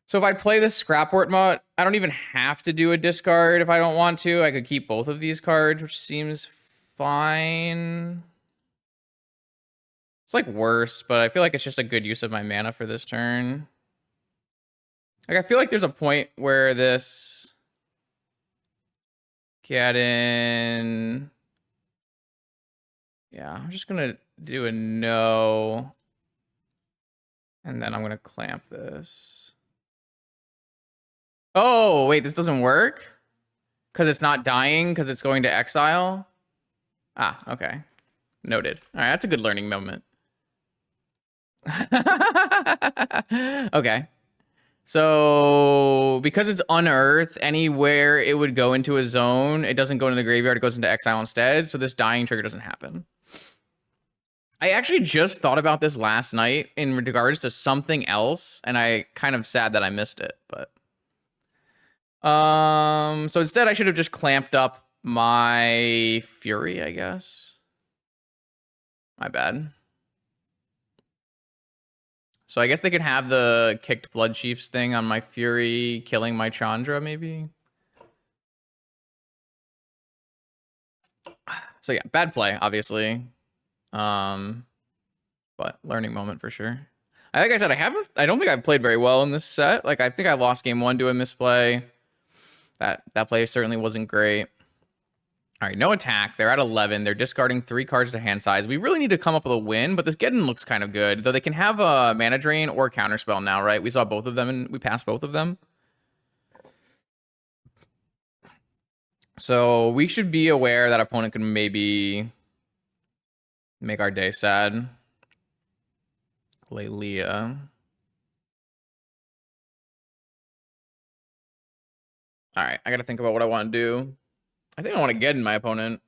[SPEAKER 1] So if I play this Scrapboard mod, I don't even have to do a discard if I don't want to. I could keep both of these cards, which seems fine. It's like worse, but I feel like it's just a good use of my mana for this turn. Like I feel like there's a point where this get in. Yeah, I'm just gonna do a no. And then I'm gonna clamp this. Oh, wait, this doesn't work? Because it's not dying, because it's going to exile? Ah, okay. Noted. All right, that's a good learning moment. Okay. So, because it's unearthed, anywhere it would go into a zone, it doesn't go into the graveyard, it goes into exile instead, so this dying trigger doesn't happen. I actually just thought about this last night in regards to something else, and I kind of sad that I missed it, but... So instead I should have just clamped up my Fury, I guess. My bad. So I guess they could have the kicked Blood Chiefs thing on my Fury, killing my Chandra, maybe? So yeah, bad play, obviously. But learning moment for sure. Like I said, I don't think I've played very well in this set. Like, I think I lost game 1 to a misplay. That play certainly wasn't great. All right, no attack. They're at 11. They're discarding 3 cards to hand size. We really need to come up with a win, but this Geddon looks kind of good. Though they can have a mana drain or counterspell now, right? We saw both of them and we passed both of them. So we should be aware that opponent can maybe make our day sad. Lelia. All right, I got to think about what I want to do. I think I want to get in my opponent.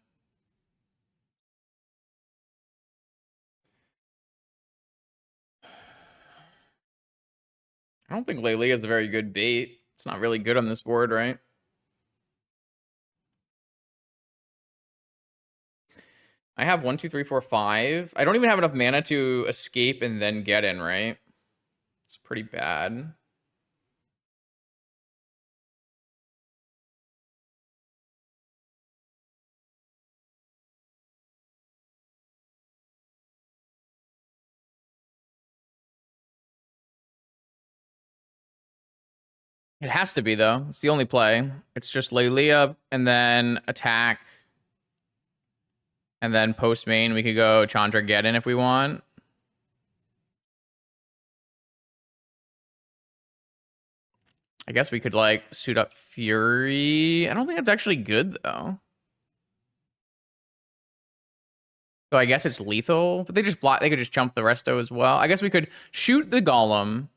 [SPEAKER 1] I don't think Lelia is a very good bait. It's not really good on this board, right? I have 1, 2, 3, 4, 5. I don't even have enough mana to escape and then get in, right? It's pretty bad. It has to be, though. It's the only play. It's just Lelia and then attack. And then post main, we could go Chandra get in if we want. I guess we could like suit up Fury. I don't think that's actually good though. So I guess it's lethal, but they just block. They could just jump the resto as well. I guess we could shoot the Golem,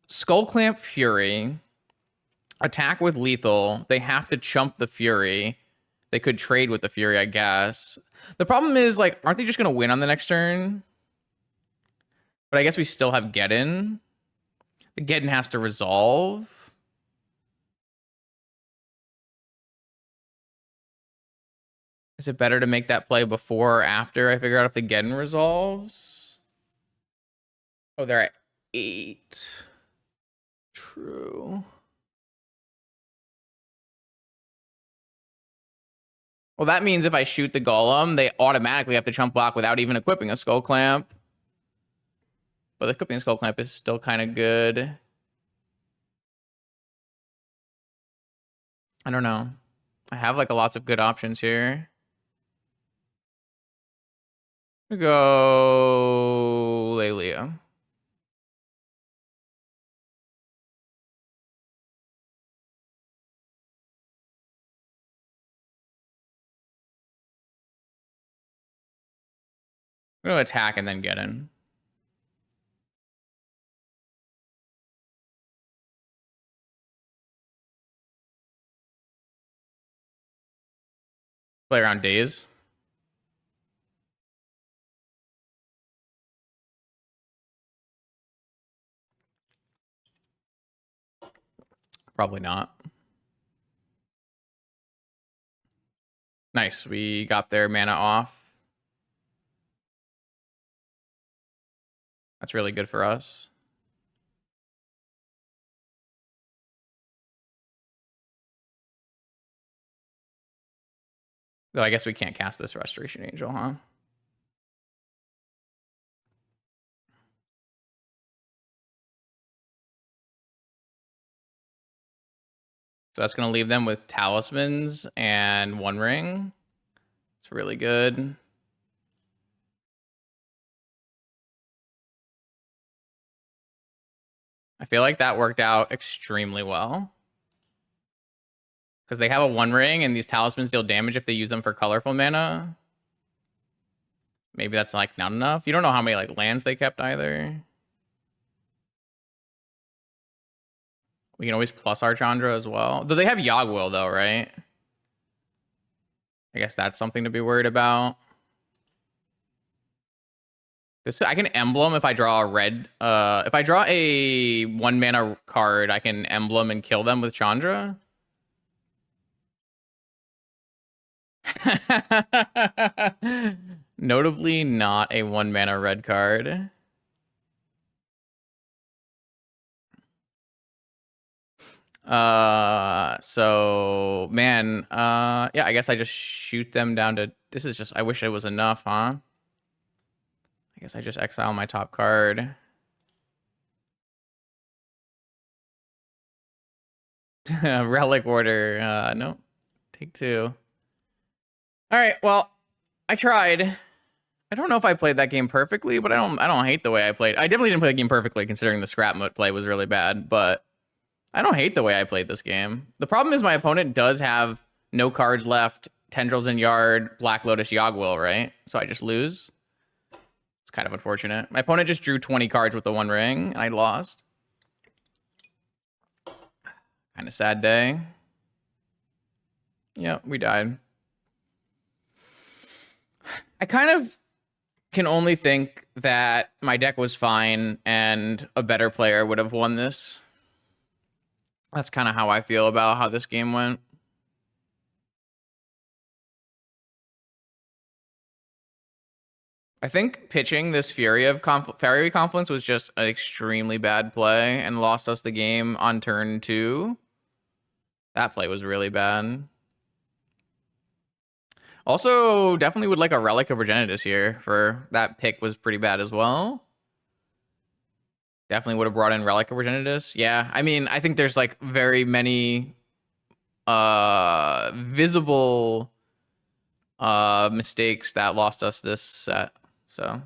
[SPEAKER 1] Skull Clamp Fury, attack with lethal. They have to chump the Fury. They could trade with the Fury, I guess. The problem is, like, aren't they just gonna win on the next turn? But I guess we still have Geddon. The Geddon has to resolve. Is it better to make that play before or after I figure out if the Geddon resolves? Oh, they're at 8. True. Well, that means if I shoot the Golem, they automatically have to chump block without even equipping a Skull Clamp. But the Clipping Skull Clamp is still kind of good. I don't know. I have like lots of good options here. We go Lelia. We're gonna attack and then get in. Play around days. Probably not. Nice. We got their mana off. That's really good for us. Though I guess we can't cast this Restoration Angel, huh? So that's going to leave them with Talismans and One Ring. It's really good. I feel like that worked out extremely well. Because they have a One Ring, and these Talismans deal damage if they use them for colorful mana. Maybe that's like not enough. You don't know how many like lands they kept either. We can always plus our Chandra as well. Though they have Yogwill though, right? I guess that's something to be worried about. This I can emblem if I draw a red. If I draw a 1 mana card, I can emblem and kill them with Chandra. Notably not a 1 mana red card. So man, yeah, I guess I just shoot them down to, this is just, I wish it was enough, huh? I guess I just exile my top card. Relic Order, no, take 2. All right, well, I tried. I don't know if I played that game perfectly, but I don't hate the way I played. I definitely didn't play the game perfectly considering the scrap mode play was really bad, but I don't hate the way I played this game. The problem is my opponent does have no cards left, Tendrils in Yard, Black Lotus, Yogwill, right? So I just lose. It's kind of unfortunate. My opponent just drew 20 cards with the One Ring, and I lost. Kind of sad day. Yeah, we died. I kind of can only think that my deck was fine and a better player would have won this. That's kind of how I feel about how this game went. I think pitching this Fairy Confluence was just an extremely bad play and lost us the game on turn 2. That play was really bad. Also, definitely would like a Relic of Progenitus here. For that pick was pretty bad as well. Definitely would have brought in Relic of Progenitus. Yeah, I mean, I think there's like very many visible mistakes that lost us this set. So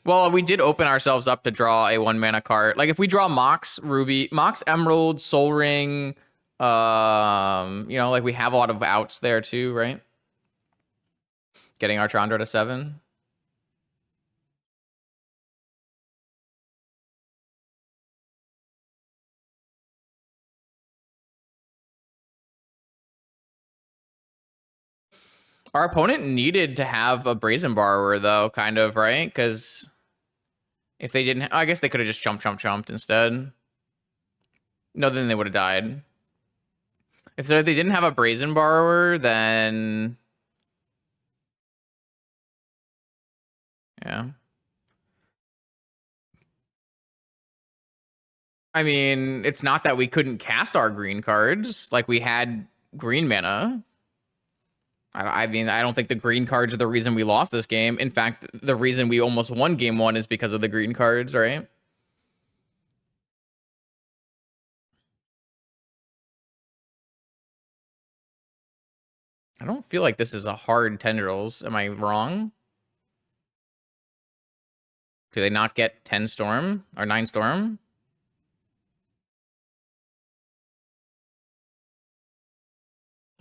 [SPEAKER 1] well, we did open ourselves up to draw a 1 mana card. Like if we draw Mox Ruby, Mox Emerald, Soul Ring, you know, like we have a lot of outs there too, right? Getting our Chandra to 7. Our opponent needed to have a Brazen Borrower though, kind of, right? Because if they didn't, I guess they could have just jumped instead. No, then they would have died. If they didn't have a Brazen Borrower, then yeah. I mean, it's not that we couldn't cast our green cards. Like we had green mana. I mean, I don't think the green cards are the reason we lost this game. In fact, the reason we almost won game one is because of the green cards, right? I don't feel like this is a hard tendrils. Am I wrong? Do they not get 10 storm or 9 storm?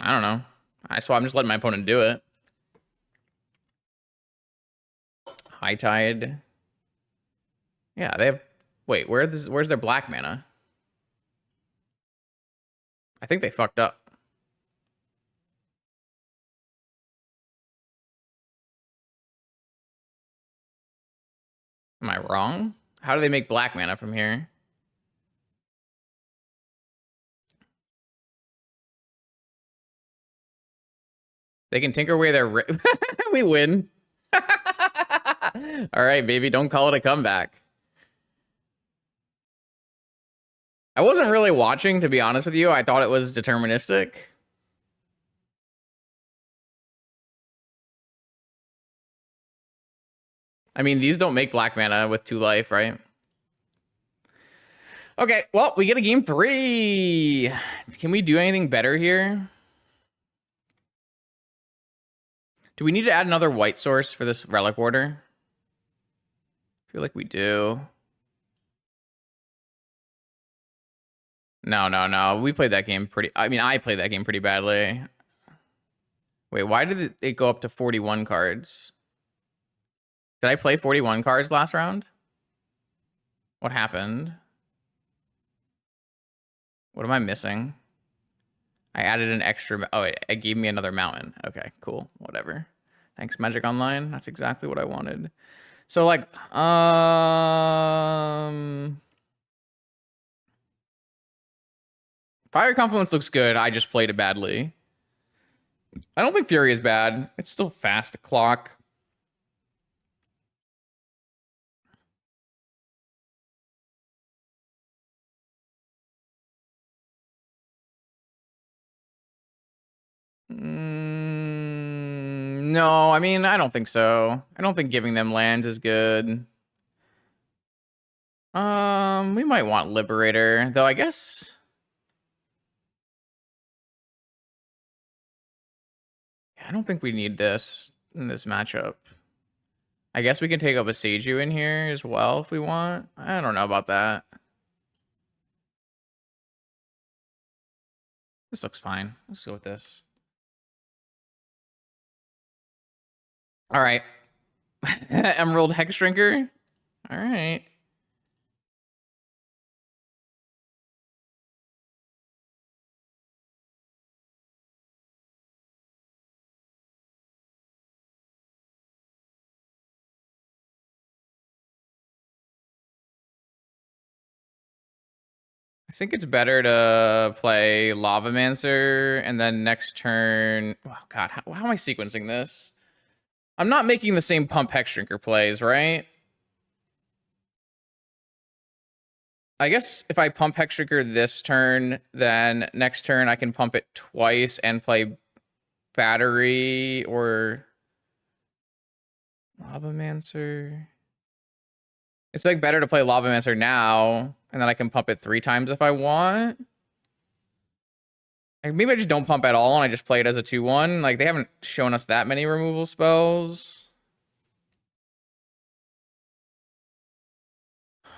[SPEAKER 1] I don't know. That's why I'm just letting my opponent do it. High Tide. Yeah, they have... Wait, where's their black mana? I think they fucked up. Am I wrong? How do they make black mana from here? They can tinker away their... We win. All right, baby, don't call it a comeback. I wasn't really watching, to be honest with you. I thought it was deterministic. I mean, these don't make black mana with 2 life, right? Okay, well, we get a game 3. Can we do anything better here? Do we need to add another white source for this relic order? I feel like we do. No. We played that game pretty... I mean, I played that game pretty badly. Wait, why did it go up to 41 cards? Did I play 41 cards last round? What happened? What am I missing? I added an extra... Oh, it gave me another mountain. Okay, cool. Whatever. Thanks, Magic Online. That's exactly what I wanted. So, like, Fire Confluence looks good. I just played it badly. I don't think Fury is bad. It's still fast clock. No, I mean, I don't think so. I don't think giving them lands is good. We might want Liberator, though I guess... I don't think we need this in this matchup. I guess we can take up a Seiju in here as well if we want. I don't know about that. This looks fine. Let's go with this. All right. Emerald Hexdrinker. All right. I think it's better to play Lavamancer and then next turn... Oh, God. How am I sequencing this? I'm not making the same pump Hexdrinker plays, right? I guess if I pump Hexdrinker this turn, then next turn I can pump it twice and play Battery or Lavamancer. It's like better to play Lavamancer now, and then I can pump it 3 times if I want. Like, maybe I just don't pump at all and I just play it as a 2-1. Like, they haven't shown us that many removal spells. I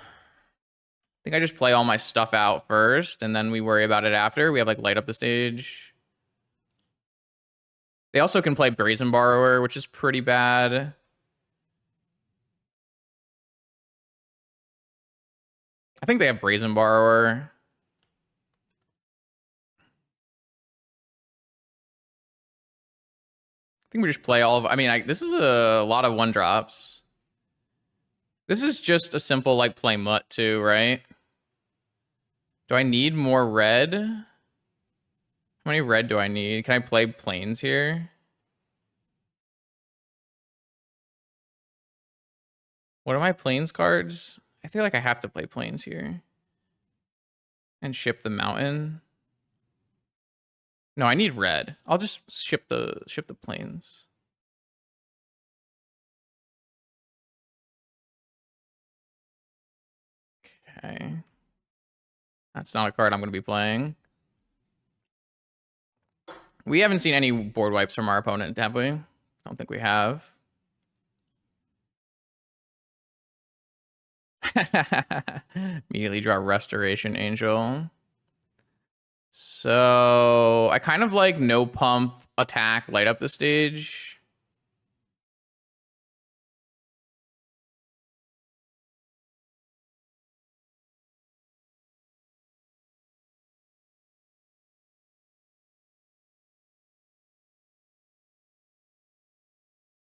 [SPEAKER 1] think I just play all my stuff out first, and then we worry about it after. We have, like, light up the stage. They also can play Brazen Borrower, which is pretty bad. I think they have Brazen Borrower. I think we just play all of... I mean, this is a lot of 1-drops. This is just a simple, like, play Mutt, too, right? Do I need more red? How many red do I need? Can I play Plains here? What are my Plains cards? I feel like I have to play Plains here. And ship the mountain. No, I need red. I'll just ship the planes. Okay. That's not a card I'm going to be playing. We haven't seen any board wipes from our opponent, have we? I don't think we have. Immediately draw Restoration Angel. So I kind of like no pump attack, light up the stage.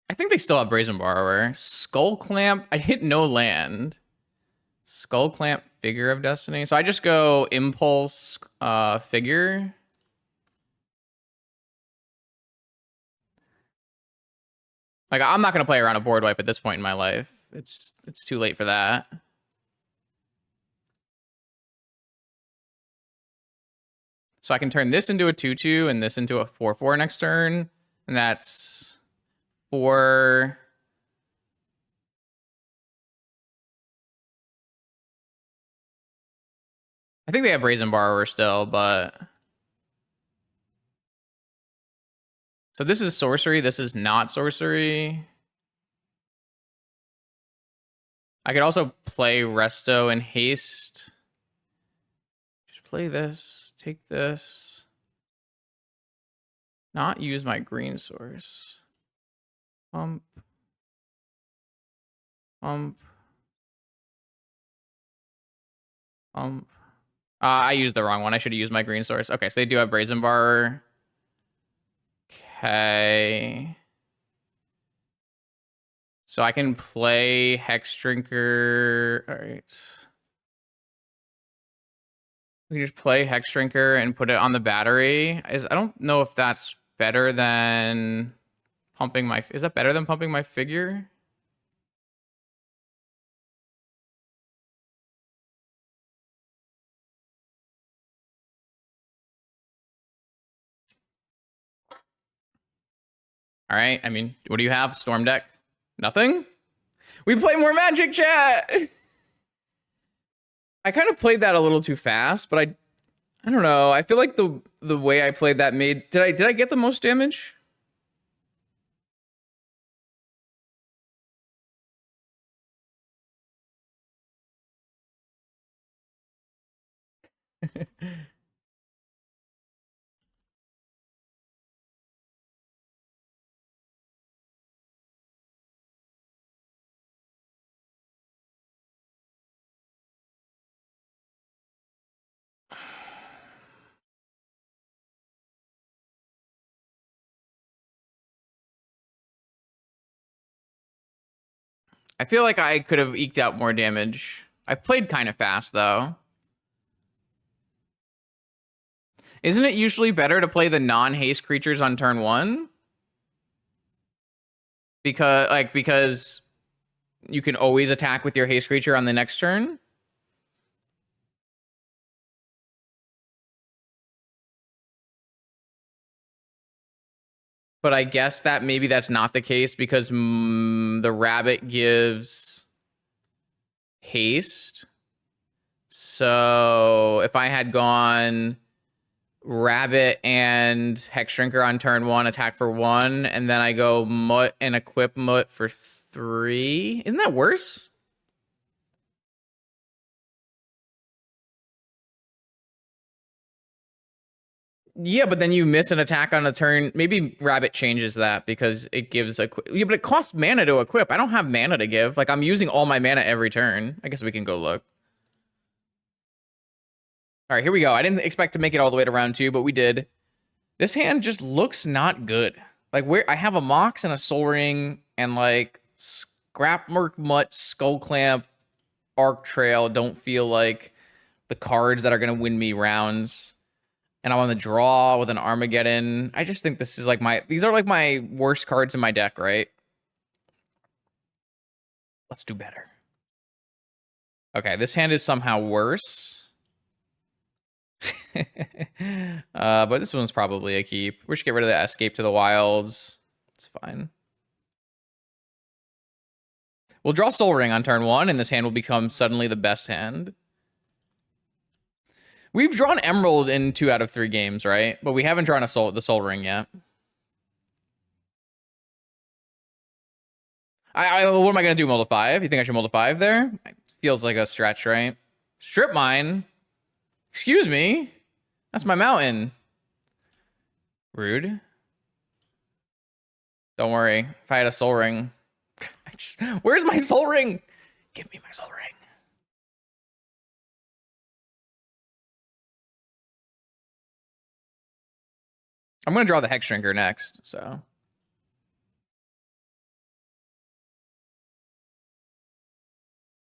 [SPEAKER 1] I think they still have Brazen Borrower. Skull Clamp. I hit no land. Skull Clamp, Figure of Destiny. So I just go Impulse, Figure. Like, I'm not going to play around a board wipe at this point in my life. It's too late for that. So I can turn this into a 2/2 and this into a 4/4 next turn. And that's 4. I think they have Brazen Borrower still, but... So this is sorcery. This is not sorcery. I could also play Resto and Haste. Just play this. Take this. Not use my green source. Pump. Pump. Pump. I used the wrong one. I should have used my green source. Okay, so they do have Brazen Bar. Okay. So I can play Hexdrinker. All right. We can just play Hexdrinker and put it on the battery. I don't know if that's better than pumping my... Is that better than pumping my figure? All right. I mean, what do you have? Storm deck? Nothing? We play more Magic, chat! I kind of played that a little too fast, but I don't know. I feel like the way I played that made... Did I get the most damage? I feel like I could have eked out more damage. I played kind of fast, though. Isn't it usually better to play the non-haste creatures on turn 1? Because you can always attack with your haste creature on the next turn? But I guess that maybe that's not the case because the rabbit gives haste. So if I had gone rabbit and Hexdrinker on turn 1, attack for 1, and then I go Mutt and equip Mutt for 3, isn't that worse? Yeah, but then you miss an attack on a turn. Maybe Rabbit changes that because it gives a... Yeah, but it costs mana to equip. I don't have mana to give. Like, I'm using all my mana every turn. I guess we can go look. All right, here we go. I didn't expect to make it all the way to round 2, but we did. This hand just looks not good. Like, I have a Mox and a Soul Ring and, like, Scrap Merc Mutt, Skull Clamp, Arc Trail don't feel like the cards that are going to win me rounds. And I'm on the draw with an Armageddon. I just think this is like these are like my worst cards in my deck, right? Let's do better. Okay, this hand is somehow worse. But this one's probably a keep. We should get rid of the escape to the wilds. It's fine. We'll draw Soul Ring on turn 1, and this hand will become suddenly the best hand. We've drawn Emerald in 2 out of 3 games, right? But we haven't drawn the Soul Ring yet. What am I going to do, mold a 5? You think I should mold a 5 there? Feels like a stretch, right? Strip Mine? Excuse me? That's my mountain. Rude. Don't worry. If I had a Soul Ring... Where's my Soul Ring? Give me my Soul Ring. I'm going to draw the Hexdrinker next, so...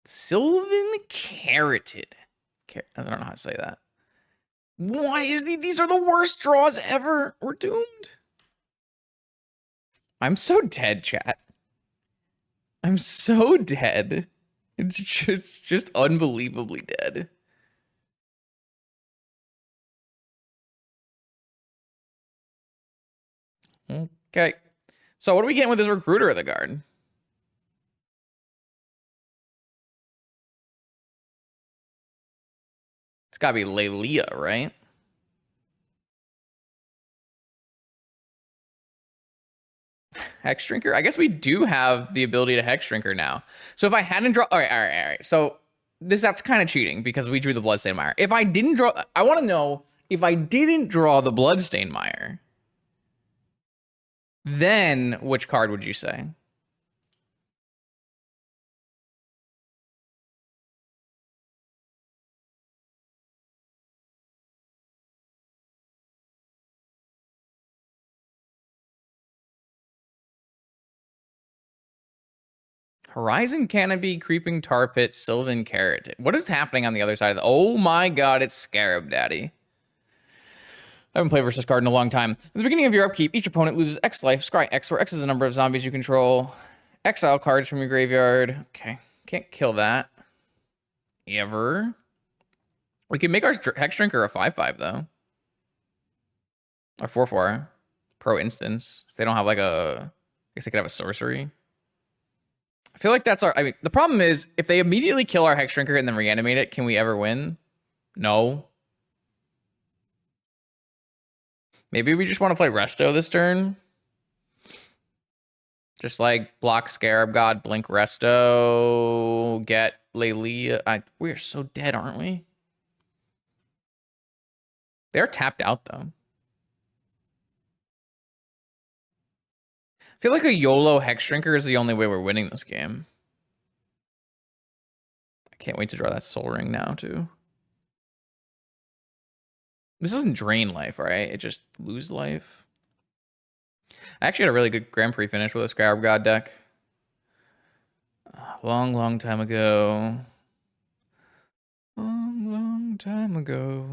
[SPEAKER 1] Sylvan Carroted. I don't know how to say that. What is these are the worst draws ever. We're doomed. I'm so dead, chat. I'm so dead. It's just unbelievably dead. Okay. So what are we getting with this Recruiter of the Guard? It's gotta be Lelia, right? Hexdrinker? I guess we do have the ability to Hexdrinker now. So if I hadn't drawn... All right. So that's kind of cheating because we drew the Bloodstained Mire. If I didn't draw... I want to know if I didn't draw the Bloodstained Mire, then which card would you say? Horizon Canopy, Creeping Tar Pit, Sylvan Carrot. What is happening on the other side of the... Oh my god, it's Scarab Daddy. I haven't played versus card in a long time. At the beginning of your upkeep, each opponent loses X life. Scry X, where X is the number of zombies you control. Exile cards from your graveyard. Okay, can't kill that. Ever. We can make our Hexdrinker a 5/5 though. Or 4/4. Pro instance. If they don't have like a... I guess they could have a sorcery. I feel like that's our... I mean, the problem is, if they immediately kill our Hexdrinker and then reanimate it, can we ever win? No. Maybe we just want to play Resto this turn. Just like block Scarab God, blink Resto, get Lelia. We are so dead, aren't we? They're tapped out, though. I feel like a YOLO Hexdrinker is the only way we're winning this game. I can't wait to draw that Soul Ring now, too. This doesn't drain life, right? It just lose life. I actually had a really good Grand Prix finish with a Scarab God deck. A long time ago. Long time ago.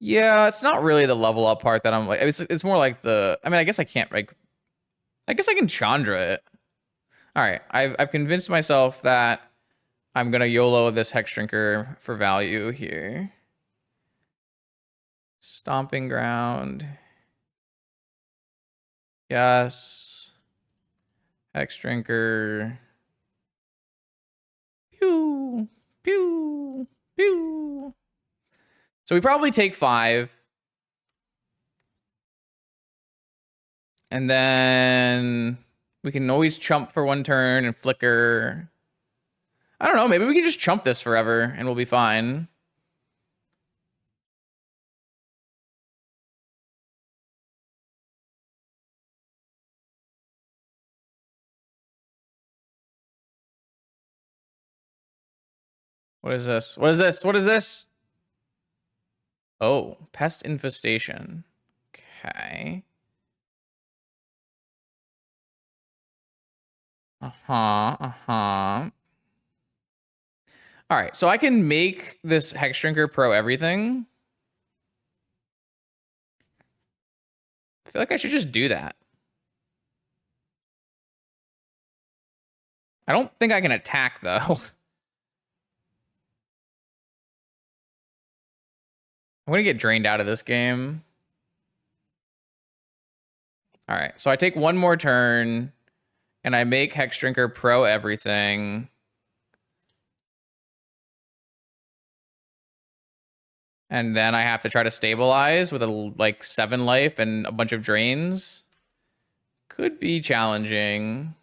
[SPEAKER 1] Yeah, it's not really the level up part that I'm like. It's more like the... I mean, I guess I can't, like... I guess I can Chandra it. All right, I've convinced myself that I'm going to YOLO this Hexdrinker for value here. Stomping Ground. Yes. Hexdrinker. Pew. Pew. Pew. So we probably take 5. And then we can always chump for 1 turn and flicker. I don't know. Maybe we can just chump this forever and we'll be fine. What is this? What is this? What is this? Oh, Pest Infestation. Okay. All right, so I can make this Hexdrinker pro everything. I feel like I should just do that. I don't think I can attack, though. I'm gonna get drained out of this game. All right, so I take one more turn, and I make Hexdrinker pro everything. And then I have to try to stabilize with like 7 life and a bunch of drains. Could be challenging.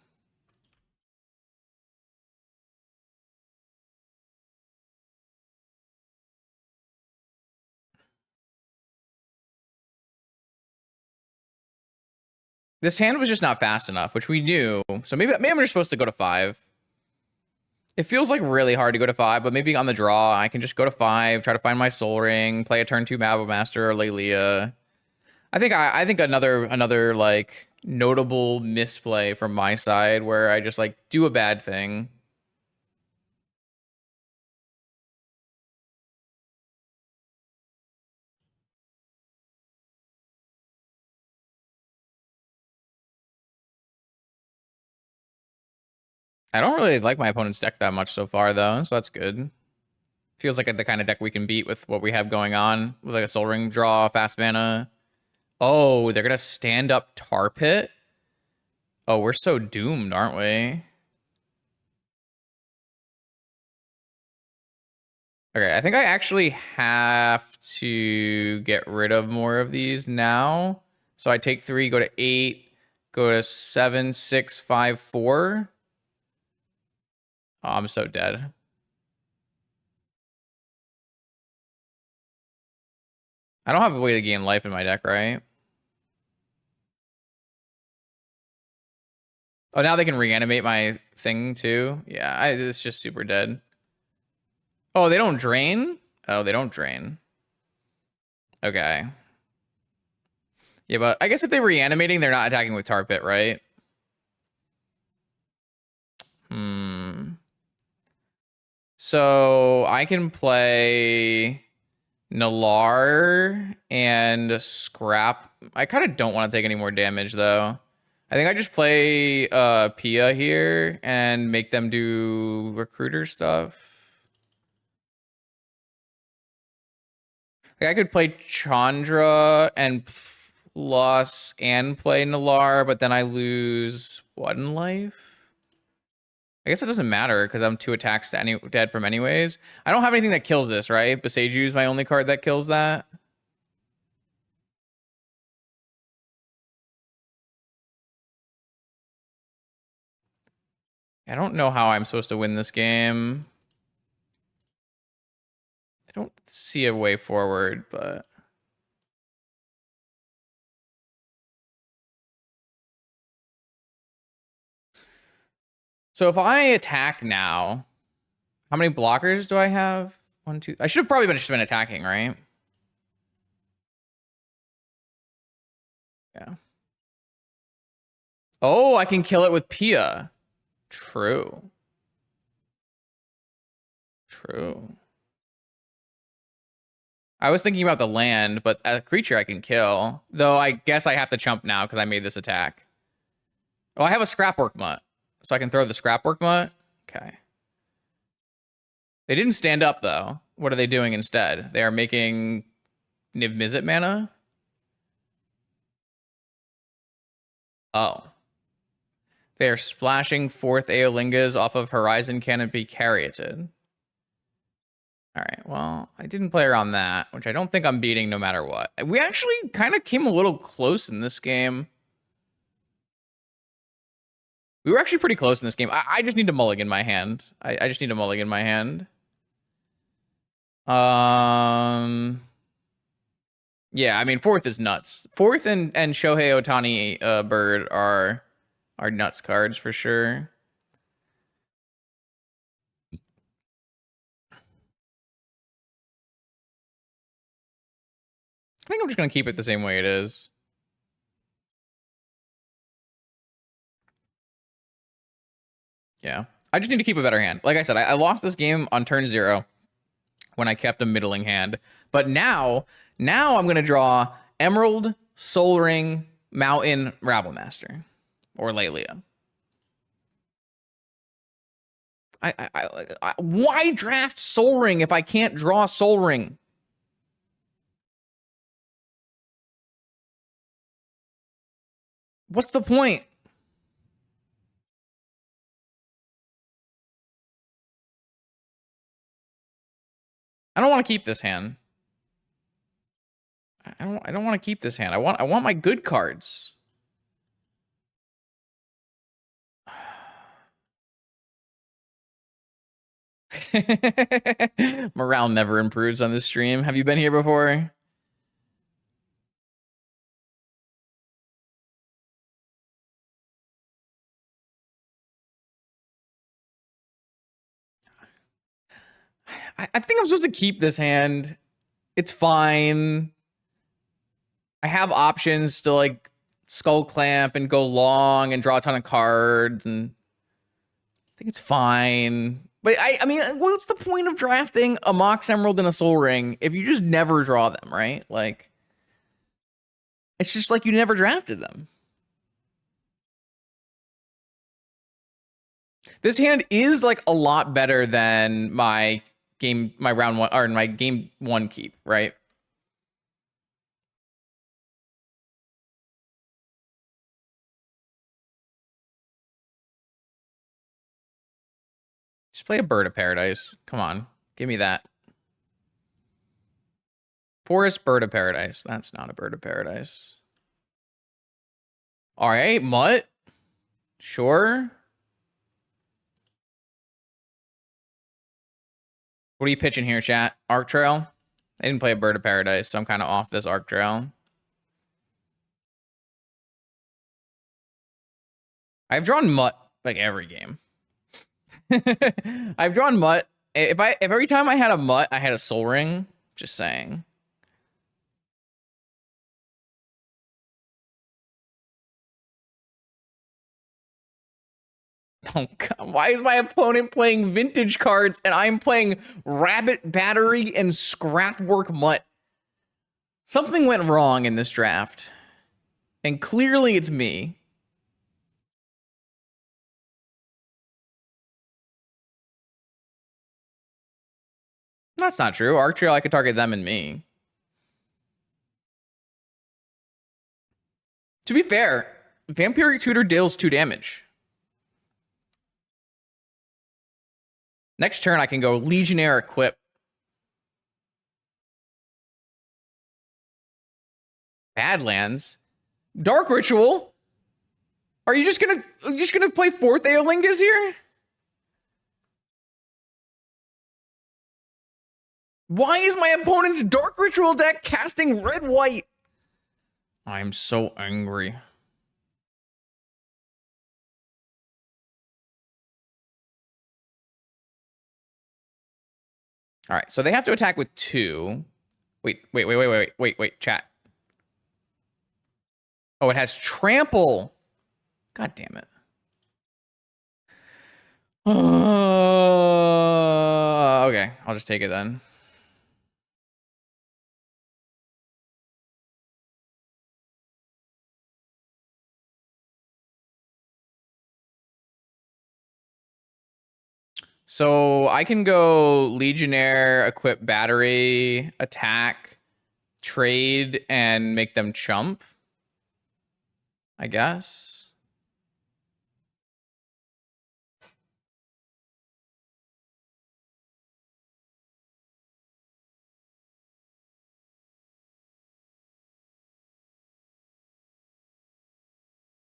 [SPEAKER 1] This hand was just not fast enough, which we knew. So maybe I'm just supposed to go to 5. It feels like really hard to go to 5, but maybe on the draw, I can just go to 5, try to find my Soul Ring, play a turn 2 Mabo Master or Lelia. I think another like notable misplay from my side where I just like do a bad thing. I don't really like my opponent's deck that much so far, though, so that's good. Feels like the kind of deck we can beat with what we have going on with like a Soul Ring draw, fast mana. Oh, they're gonna stand up Tar Pit? Oh, we're so doomed, aren't we? Okay, I think I actually have to get rid of more of these now. So I take 3, go to 8, go to 7, 6, 5, 4. Oh, I'm so dead. I don't have a way to gain life in my deck, right? Oh, now they can reanimate my thing too? Yeah, it's just super dead. Oh, they don't drain? Oh, they don't drain. Okay. Yeah, but I guess if they're reanimating, they're not attacking with Tar Pit, right? So I can play Nalar and Scrap. I kind of don't want to take any more damage, though. I think I just play Pia here and make them do recruiter stuff. Like I could play Chandra and plus and play Nalar, but then I lose 1 life. I guess it doesn't matter because I'm 2 attacks dead from anyways. I don't have anything that kills this, right? Beseiju is my only card that kills that. I don't know how I'm supposed to win this game. I don't see a way forward, but... So if I attack now, how many blockers do I have? 1, 2... I should have probably just been attacking, right? Yeah. Oh, I can kill it with Pia. True. True. I was thinking about the land, but a creature I can kill. Though I guess I have to chump now because I made this attack. Oh, I have a Scrapwork Mutt. So I can throw the Scrapwork Mutt? Okay. They didn't stand up, though. What are they doing instead? They are making Niv Mizzet mana? Oh. They are splashing 4th Aolingas off of Horizon Canopy Caryatid. Alright, well, I didn't play around that, which I don't think I'm beating no matter what. We actually kind of came a little close in this game. We were actually pretty close in this game. I just need to mulligan my hand. I just need to mulligan my hand. Yeah, I mean, 4th is nuts. 4th and Shohei Ohtani Bird are nuts cards for sure. I think I'm just going to keep it the same way it is. Yeah. I just need to keep a better hand. Like I said, I lost this game on turn 0 when I kept a middling hand. But now I'm going to draw Emerald, Soul Ring, Mountain Rabblemaster or Lelia. Why draft Soul Ring if I can't draw Soul Ring? What's the point? I don't want to keep this hand. I don't want to keep this hand. I want my good cards. Morale never improves on this stream. Have you been here before? I think I'm supposed to keep this hand. It's fine. I have options to like skull clamp and go long and draw a ton of cards, and I think it's fine. But I mean, what's the point of drafting a Mox Emerald and a Soul Ring if you just never draw them, right? Like, it's just like you never drafted them. This hand is like a lot better than my round one or my game one keep, right? Just play a Bird of Paradise. Come on, give me that. Forest Bird of Paradise. That's not a Bird of Paradise. All right, Mutt. Sure. What are you pitching here, chat? Arc Trail? I didn't play a Bird of Paradise, so I'm kind of off this Arc Trail. I've drawn Mutt like every game. I've drawn Mutt. If every time I had a Mutt, I had a Soul Ring. Just saying. Oh God, why is my opponent playing vintage cards and I'm playing Rabbit Battery and Scrapwork Mutt? Something went wrong in this draft. And clearly it's me. That's not true. Arc Trail, I could target them and me. To be fair, Vampiric Tutor deals 2 damage. Next turn, I can go Legionnaire Equip. Badlands. Dark Ritual. Are you just gonna play 4th Aeolingus here? Why is my opponent's Dark Ritual deck casting red-white? I'm so angry. All right, so they have to attack with 2. Wait, chat. Oh, it has Trample. God damn it. Okay, I'll just take it then. So I can go Legionnaire, equip Battery, attack, trade, and make them chump, I guess.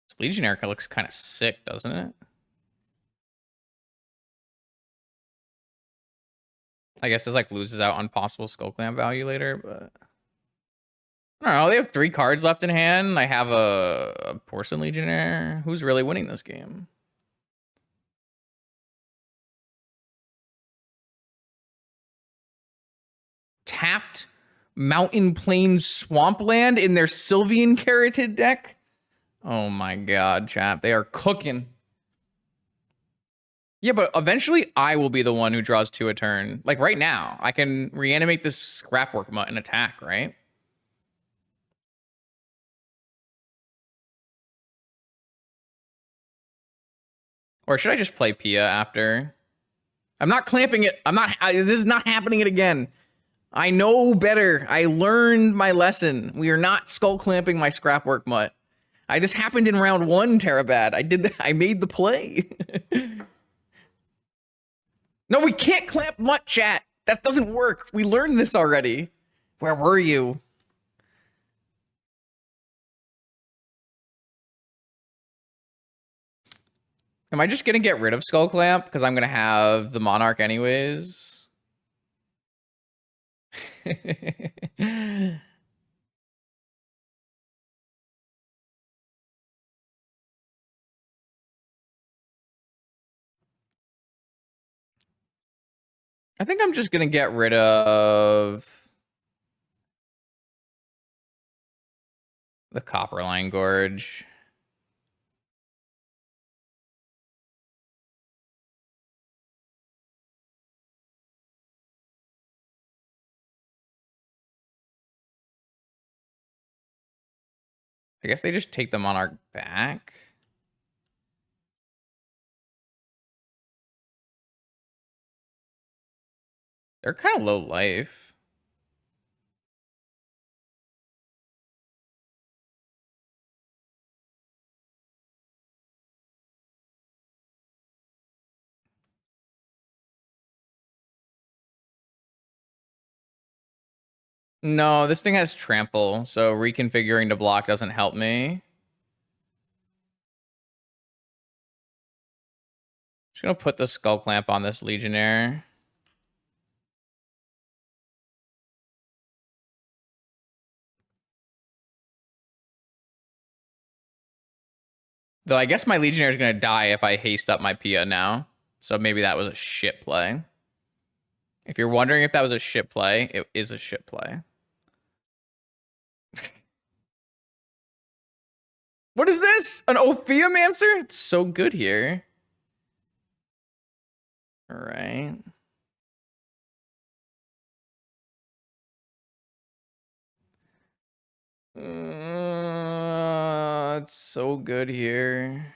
[SPEAKER 1] This Legionnaire looks kind of sick, doesn't it? I guess this like loses out on possible Skull Clamp value later, but I don't know. They have 3 cards left in hand. I have a Porcelain Legionnaire. Who's really winning this game? Tapped Mountain Plains Swampland in their Sylvian Carotid deck? Oh my god, chat. They are cooking. Yeah, but eventually I will be the one who draws 2 a turn. Like right now, I can reanimate this Scrapwork Mutt and attack, right? Or should I just play Pia after? I'm not clamping it. This is not happening it again. I know better. I learned my lesson. We are not skull clamping my scrapwork mutt. This happened in round 1, Terabad. I made the play. No, we can't clamp mutt, chat. That doesn't work. We learned this already. Where were you? Am I just gonna get rid of Skull Clamp? Because I'm gonna have the Monarch anyways. I think I'm just gonna get rid of the Copperline Gorge. I guess they just take the Monarch back. They're kind of low life. No, this thing has trample, so reconfiguring to block doesn't help me. Just gonna put the Skull Clamp on this Legionnaire. Though I guess my Legionnaire is gonna die if I haste up my Pia now. So maybe that was a shit play. If you're wondering if that was a shit play, it is a shit play. What is this? An Ophiomancer? It's so good here. All right. It's so good here.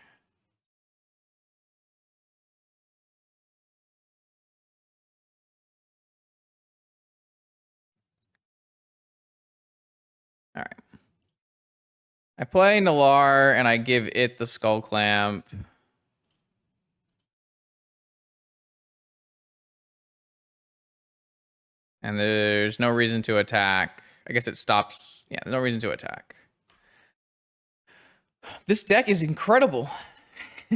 [SPEAKER 1] All right. I play Nalar and I give it the Skull Clamp. And there's no reason to attack. I guess it stops. Yeah, there's no reason to attack. This deck is incredible.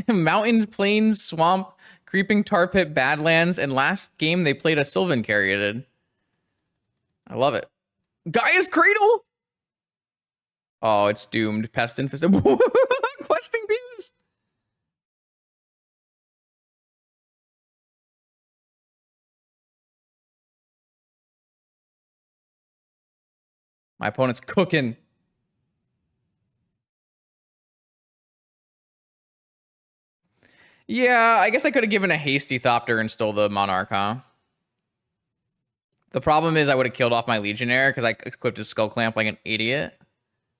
[SPEAKER 1] Mountains, plains, swamp, creeping tar pit, badlands, and last game they played a Sylvan Caryatid. I love it. Gaia's Cradle? Oh, it's doomed. Pest infested. Questing bees. My opponent's cooking. Yeah, I guess I could have given a hasty Thopter and stole the Monarch, huh? The problem is I would have killed off my Legionnaire because I equipped his Skull Clamp like an idiot.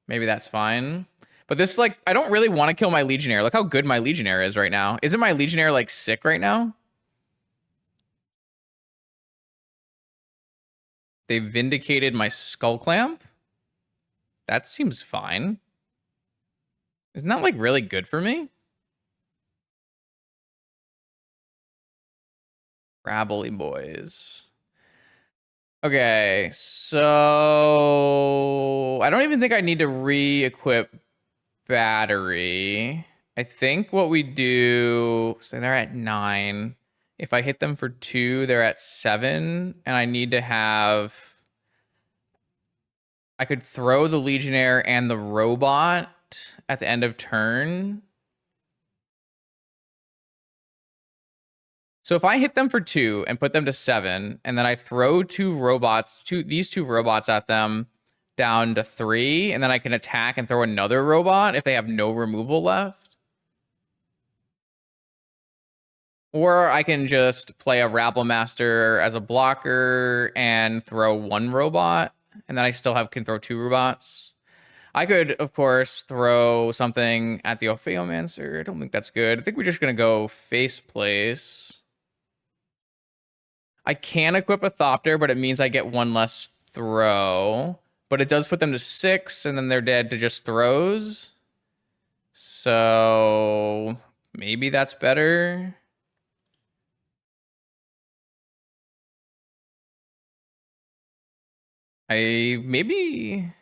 [SPEAKER 1] Maybe that's fine. But this, like, I don't really want to kill my Legionnaire. Look how good my Legionnaire is right now. Isn't my Legionnaire, like, sick right now? They vindicated my Skull Clamp? That seems fine. Isn't that, like, really good for me? Rabbly boys. Okay, so I don't even think I need to re-equip battery. I think what we do, so they're at 9. If I hit them for 2, they're at 7, and I need to have, I could throw the Legionnaire and the robot at the end of turn. So if I hit them for 2 and put them to 7, and then I throw these two robots at them down to 3, and then I can attack and throw another robot if they have no removal left. Or I can just play a Rabblemaster as a blocker and throw 1 robot, and then I still can throw 2 robots. I could, of course, throw something at the Opheomancer. I don't think that's good. I think we're just gonna go face place. I can equip a Thopter, but it means I get one less throw. But it does put them to 6, and then they're dead to just throws. So maybe that's better. Maybe.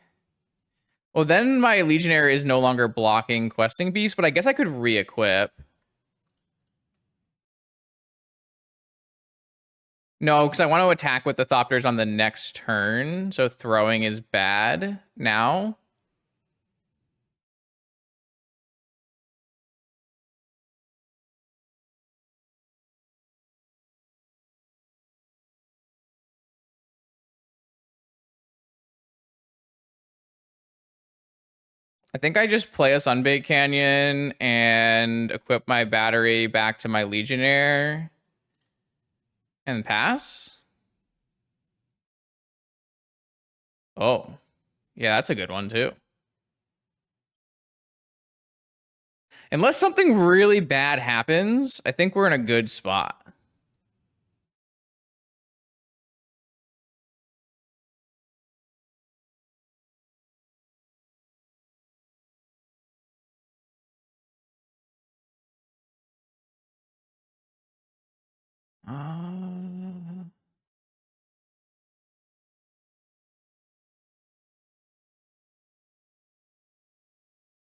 [SPEAKER 1] Well, then my Legionnaire is no longer blocking Questing Beast, but I guess I could re-equip. No, because I want to attack with the Thopters on the next turn, so throwing is bad now. I think I just play a Sunbait Canyon and equip my battery back to my Legionnaire and pass. Oh, yeah, that's a good one too. Unless something really bad happens, I think we're in a good spot.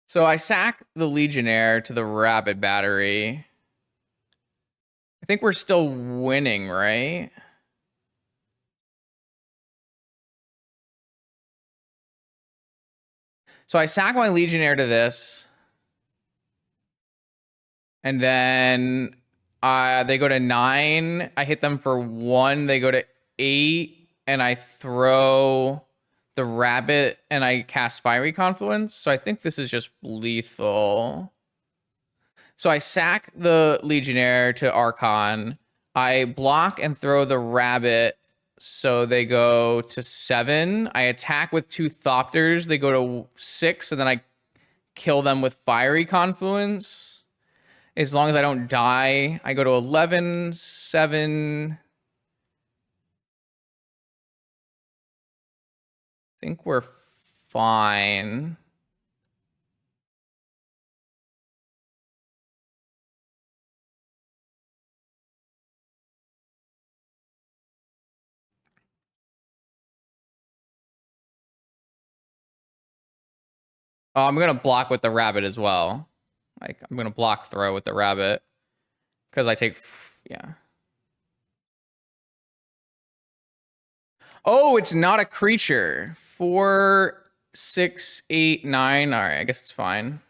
[SPEAKER 1] So I sack the Legionnaire to the Rapid Battery. I think we're still winning, right? So I sack my Legionnaire to this. And then they go to 9. I hit them for 1. They go to 8. And I throw the rabbit and I cast Fiery Confluence. So I think this is just lethal. So I sack the Legionnaire to Archon. I block and throw the rabbit. So they go to 7. I attack with 2 Thopters. They go to 6. And then I kill them with Fiery Confluence. As long as I don't die, I go to 11, 7. I think we're fine. Oh, I'm going to block with the rabbit as well. Like, I'm going to block throw with the rabbit. Because I take... Yeah. Oh, it's not a creature. 4, 6, 8, 9. All right, I guess it's fine.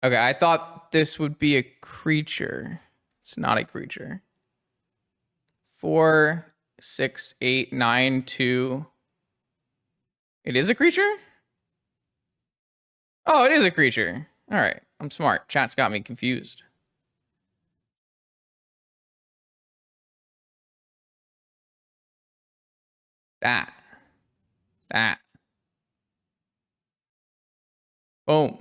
[SPEAKER 1] Okay, I thought this would be a creature. It's not a creature. 4, 6, 8, 9, 2. It is a creature? Oh, it is a creature. All right, I'm smart. Chat's got me confused. That. Boom.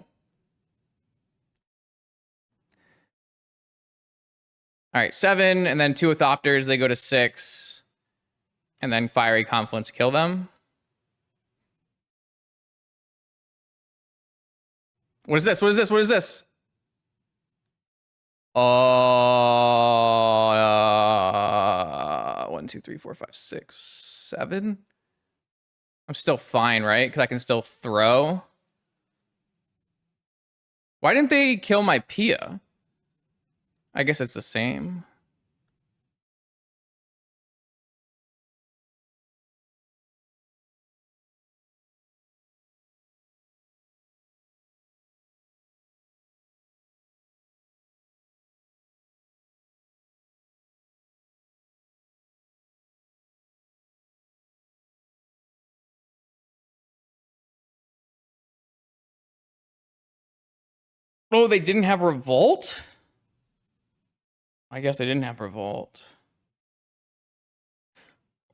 [SPEAKER 1] All right, 7, and then 2 Orthopters, they go to 6. And then Fiery Confluence kill them. What is this? What is this? What is this? Oh, 1, 2, 3, 4, 5, 6, 7. I'm still fine, right? Because I can still throw. Why didn't they kill my Pia? I guess it's the same. Oh, they didn't have Revolt? I guess they didn't have Revolt.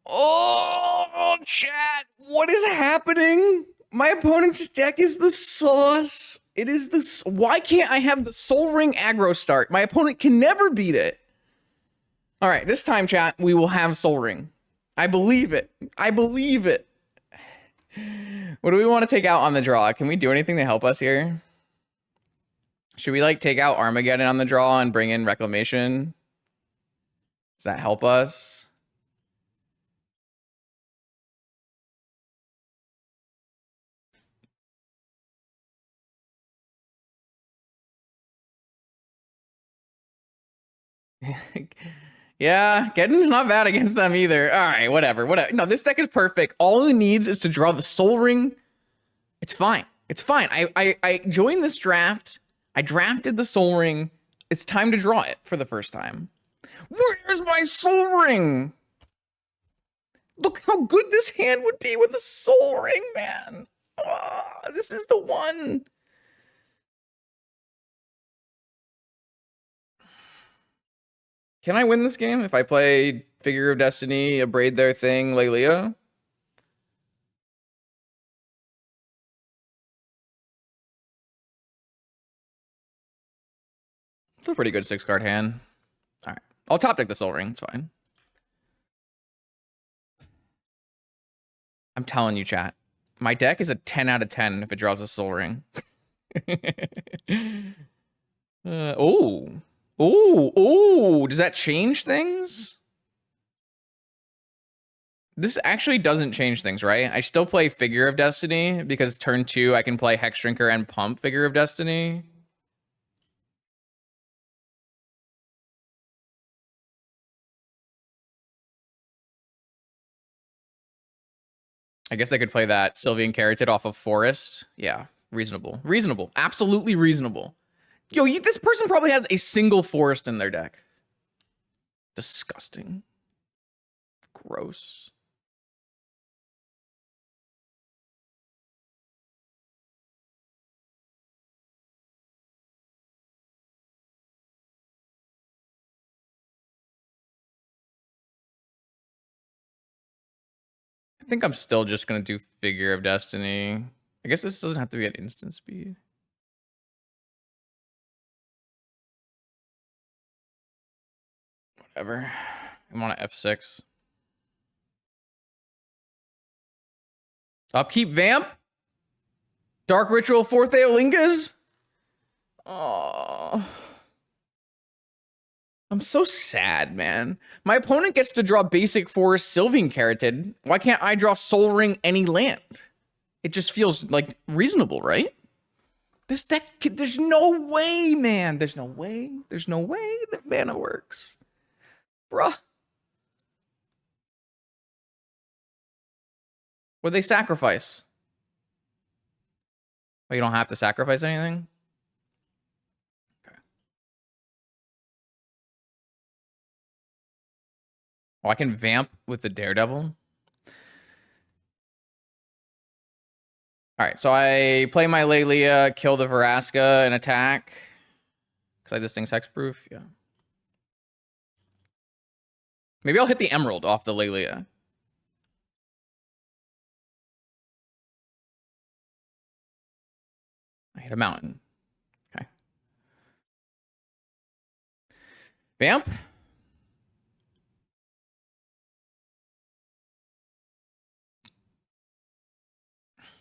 [SPEAKER 1] Oh, chat, what is happening? My opponent's deck is the sauce. It is the... Why can't I have the Soul Ring aggro start? My opponent can never beat it. All right, this time, chat, we will have Soul Ring. I believe it. I believe it. What do we want to take out on the draw? Can we do anything to help us here? Should we, like, take out Armageddon on the draw and bring in Reclamation? Does that help us? Yeah, Geddon's not bad against them either. All right, whatever. No, this deck is perfect. All it needs is to draw the Soul Ring. It's fine. It's fine. I joined this draft. I drafted the Soul Ring. It's time to draw it for the first time. Where's my Soul Ring? Look how good this hand would be with a Soul Ring, man. Oh, this is the one. Can I win this game if I play Figure of Destiny, a Braid Their Thing, Lelia? It's a pretty good 6-card hand. All right. I'll top deck the Soul Ring. It's fine. I'm telling you, chat. My deck is a 10 out of 10 if it draws a Soul Ring. Oh. Oh. Does that change things? This actually doesn't change things, right? I still play Figure of Destiny because turn 2 I can play Hexdrinker and pump Figure of Destiny. I guess I could play that Sylvian Carotid off of Forest. Yeah, reasonable. Reasonable. Absolutely reasonable. Yo, this person probably has a single Forest in their deck. Disgusting. Gross. I think I'm still just going to do Figure of Destiny. I guess this doesn't have to be at instant speed. Whatever. I'm on F6. Upkeep Vamp? Dark Ritual 4th Eolingas? Oh. I'm so sad, man. My opponent gets to draw basic Forest Sylvian Carotid. Why can't I draw Soul Ring any land? It just feels like reasonable, right? This deck, there's no way, man. There's no way. There's no way that mana works. Bruh. What'd they sacrifice? Oh, you don't have to sacrifice anything? Okay. Oh, I can vamp with the Daredevil? Alright, so I play my Lelia, kill the Veraska, and attack. Because this thing's hexproof, yeah. Maybe I'll hit the Emerald off the Lelia. I hit a mountain. Okay. Vamp.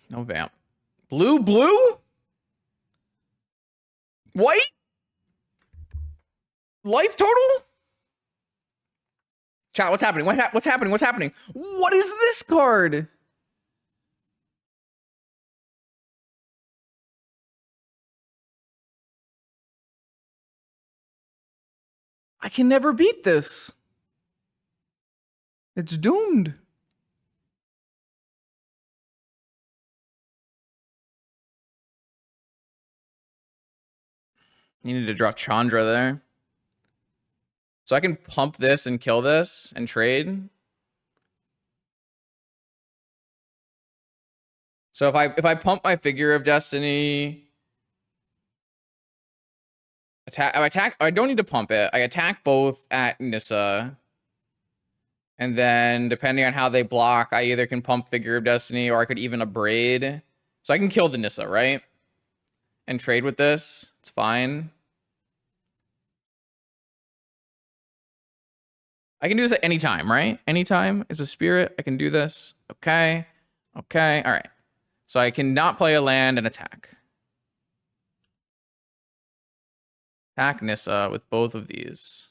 [SPEAKER 1] No vamp. Blue? White? Life total? Chat, what's happening? What's happening? What's happening? What is this card? I can never beat this. It's doomed. You need to draw Chandra there. So I can pump this and kill this and trade. So if I pump my Figure of Destiny, I don't need to pump it. I attack both at Nissa. And then depending on how they block, I either can pump Figure of Destiny or I could even Abrade So I can kill the Nissa, right? And trade with this. It's fine. I can do this at any time, right? Anytime is a spirit. I can do this. Okay. Okay. All right. So I cannot play a land and attack. Attack Nissa with both of these.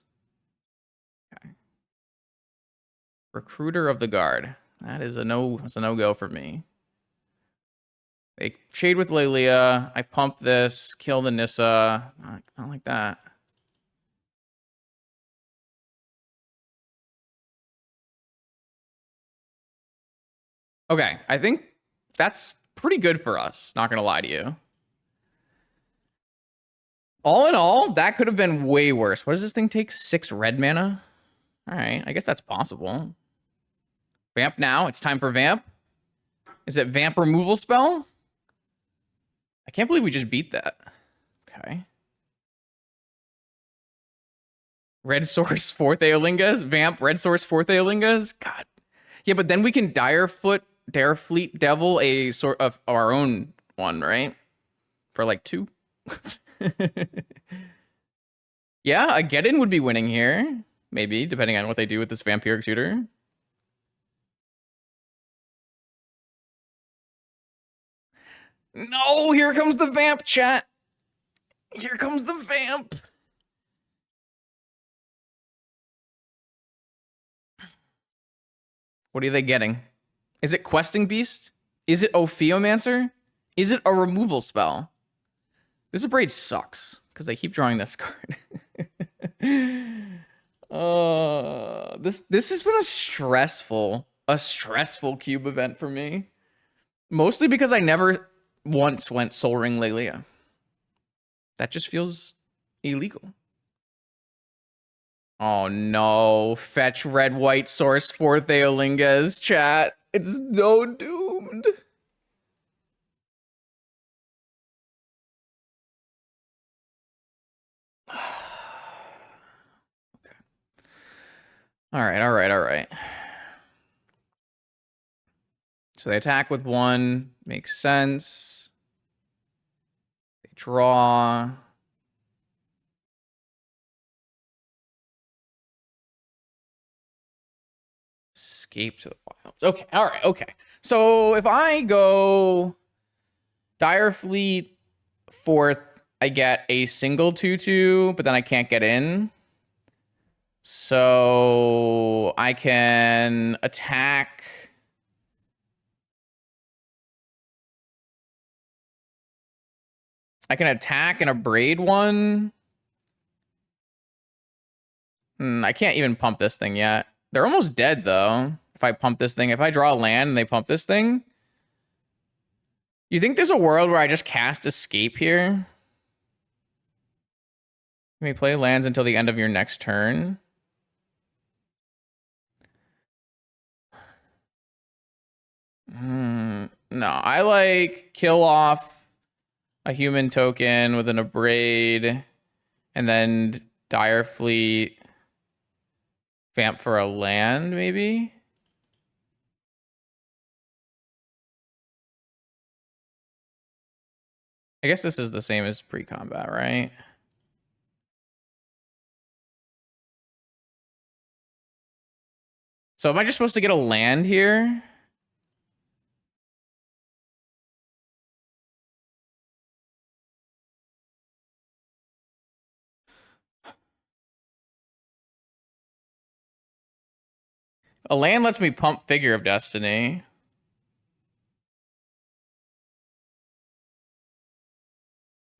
[SPEAKER 1] Okay. Recruiter of the Guard. That is a no. That's a no-go for me. They trade with Lelia. I pump this. Kill the Nissa. Not like that. Okay. I think that's pretty good for us. Not gonna lie to you. All in all, that could have been way worse. What does this thing take? 6 red mana? All right, I guess that's possible. Vamp now. It's time for Vamp. Is it Vamp removal spell? I can't believe we just beat that. Okay. Red Source 4th Aeolingas? Vamp, Red Source 4th Aeolingas? God. Yeah, but then we can Direfleet Devil a sort of our own one, right? For like 2. Yeah, a Get-In would be winning here. Maybe, depending on what they do with this Vampiric Tutor. No, here comes the Vamp, chat. Here comes the Vamp. What are they getting? Is it Questing Beast? Is it Ophiomancer? Is it a removal spell? This Abrade sucks, because they keep drawing this card. This has been a stressful cube event for me. Mostly because I never once went Soul Ring Lelia. That just feels illegal. Oh no. Fetch red white source for Theolingas, chat. It's so doomed. Okay. Alright. So they attack with 1. Makes sense. They draw. Escape to the wilds. Okay, okay. So if I go Direfleet 4th, I get a single 2/2, but then I can't get in. So I can attack. I can attack and Abrade 1. I can't even pump this thing yet. They're almost dead, though. If I pump this thing, if I draw a land and they pump this thing. You think there's a world where I just cast Escape here? You may play lands until the end of your next turn. No, I like kill off a human token with an Abrade and then Direfleet Vamp for a land, maybe? I guess this is the same as pre-combat, right? So am I just supposed to get a land here? A land lets me pump Figure of Destiny.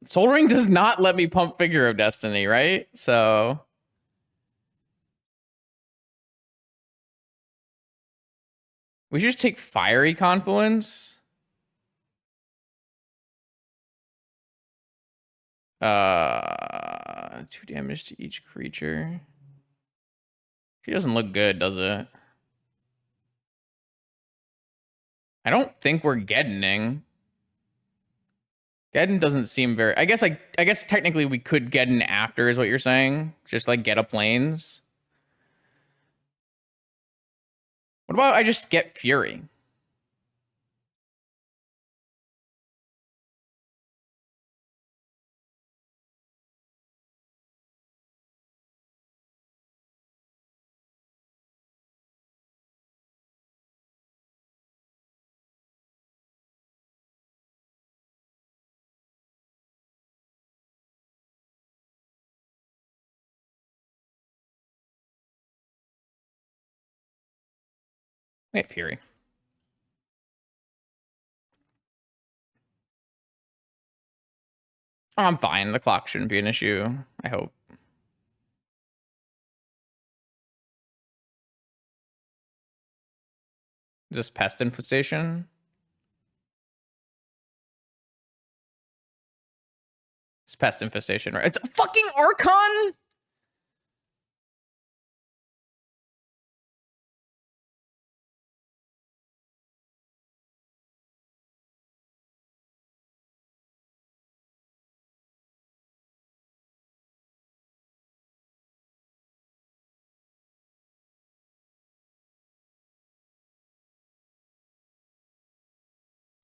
[SPEAKER 1] Soul Ring does not let me pump Figure of Destiny, right? So we should just take Fiery Confluence. 2 damage to each creature. She doesn't look good, does it? I don't think we're Geddening. Gedden doesn't seem very. I guess technically we could Gedden after, is what you're saying. Just like get a planes. What about I just get Fury? Wait, Fury. Oh, I'm fine. The clock shouldn't be an issue. I hope. Just pest infestation. It's pest infestation, right? It's a fucking Archon.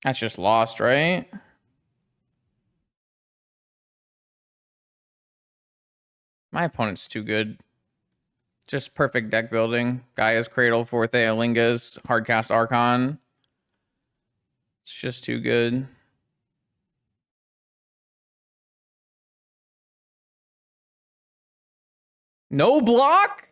[SPEAKER 1] That's just lost, right? My opponent's too good. Just perfect deck building. Gaia's Cradle, Forte, Alingas, Hardcast Archon. It's just too good. No block?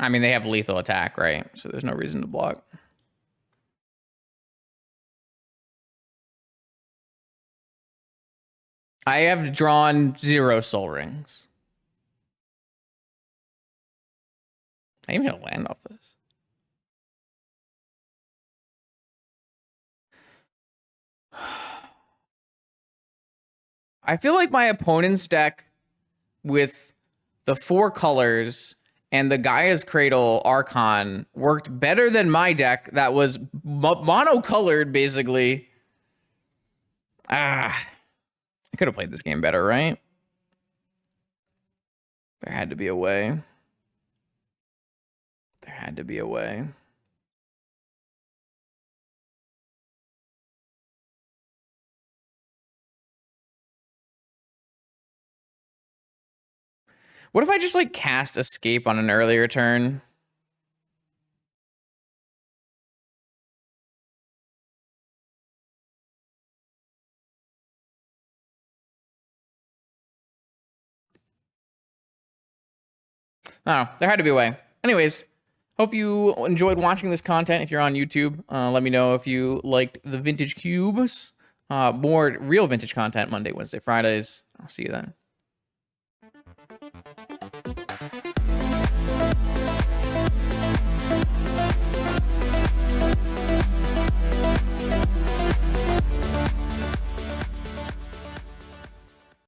[SPEAKER 1] I mean, they have lethal attack, right? So there's no reason to block. I have drawn 0 Soul Rings. I even gonna land off this. I feel like my opponent's deck with the 4 colors and the Gaia's Cradle Archon worked better than my deck that was monocolored, basically. I could have played this game better, right? There had to be a way. There had to be a way. What if I just like cast Escape on an earlier turn? I don't know. There had to be a way. Anyways, hope you enjoyed watching this content. If you're on YouTube, let me know if you liked the vintage cubes. More real vintage content Monday, Wednesday, Fridays. I'll see you then.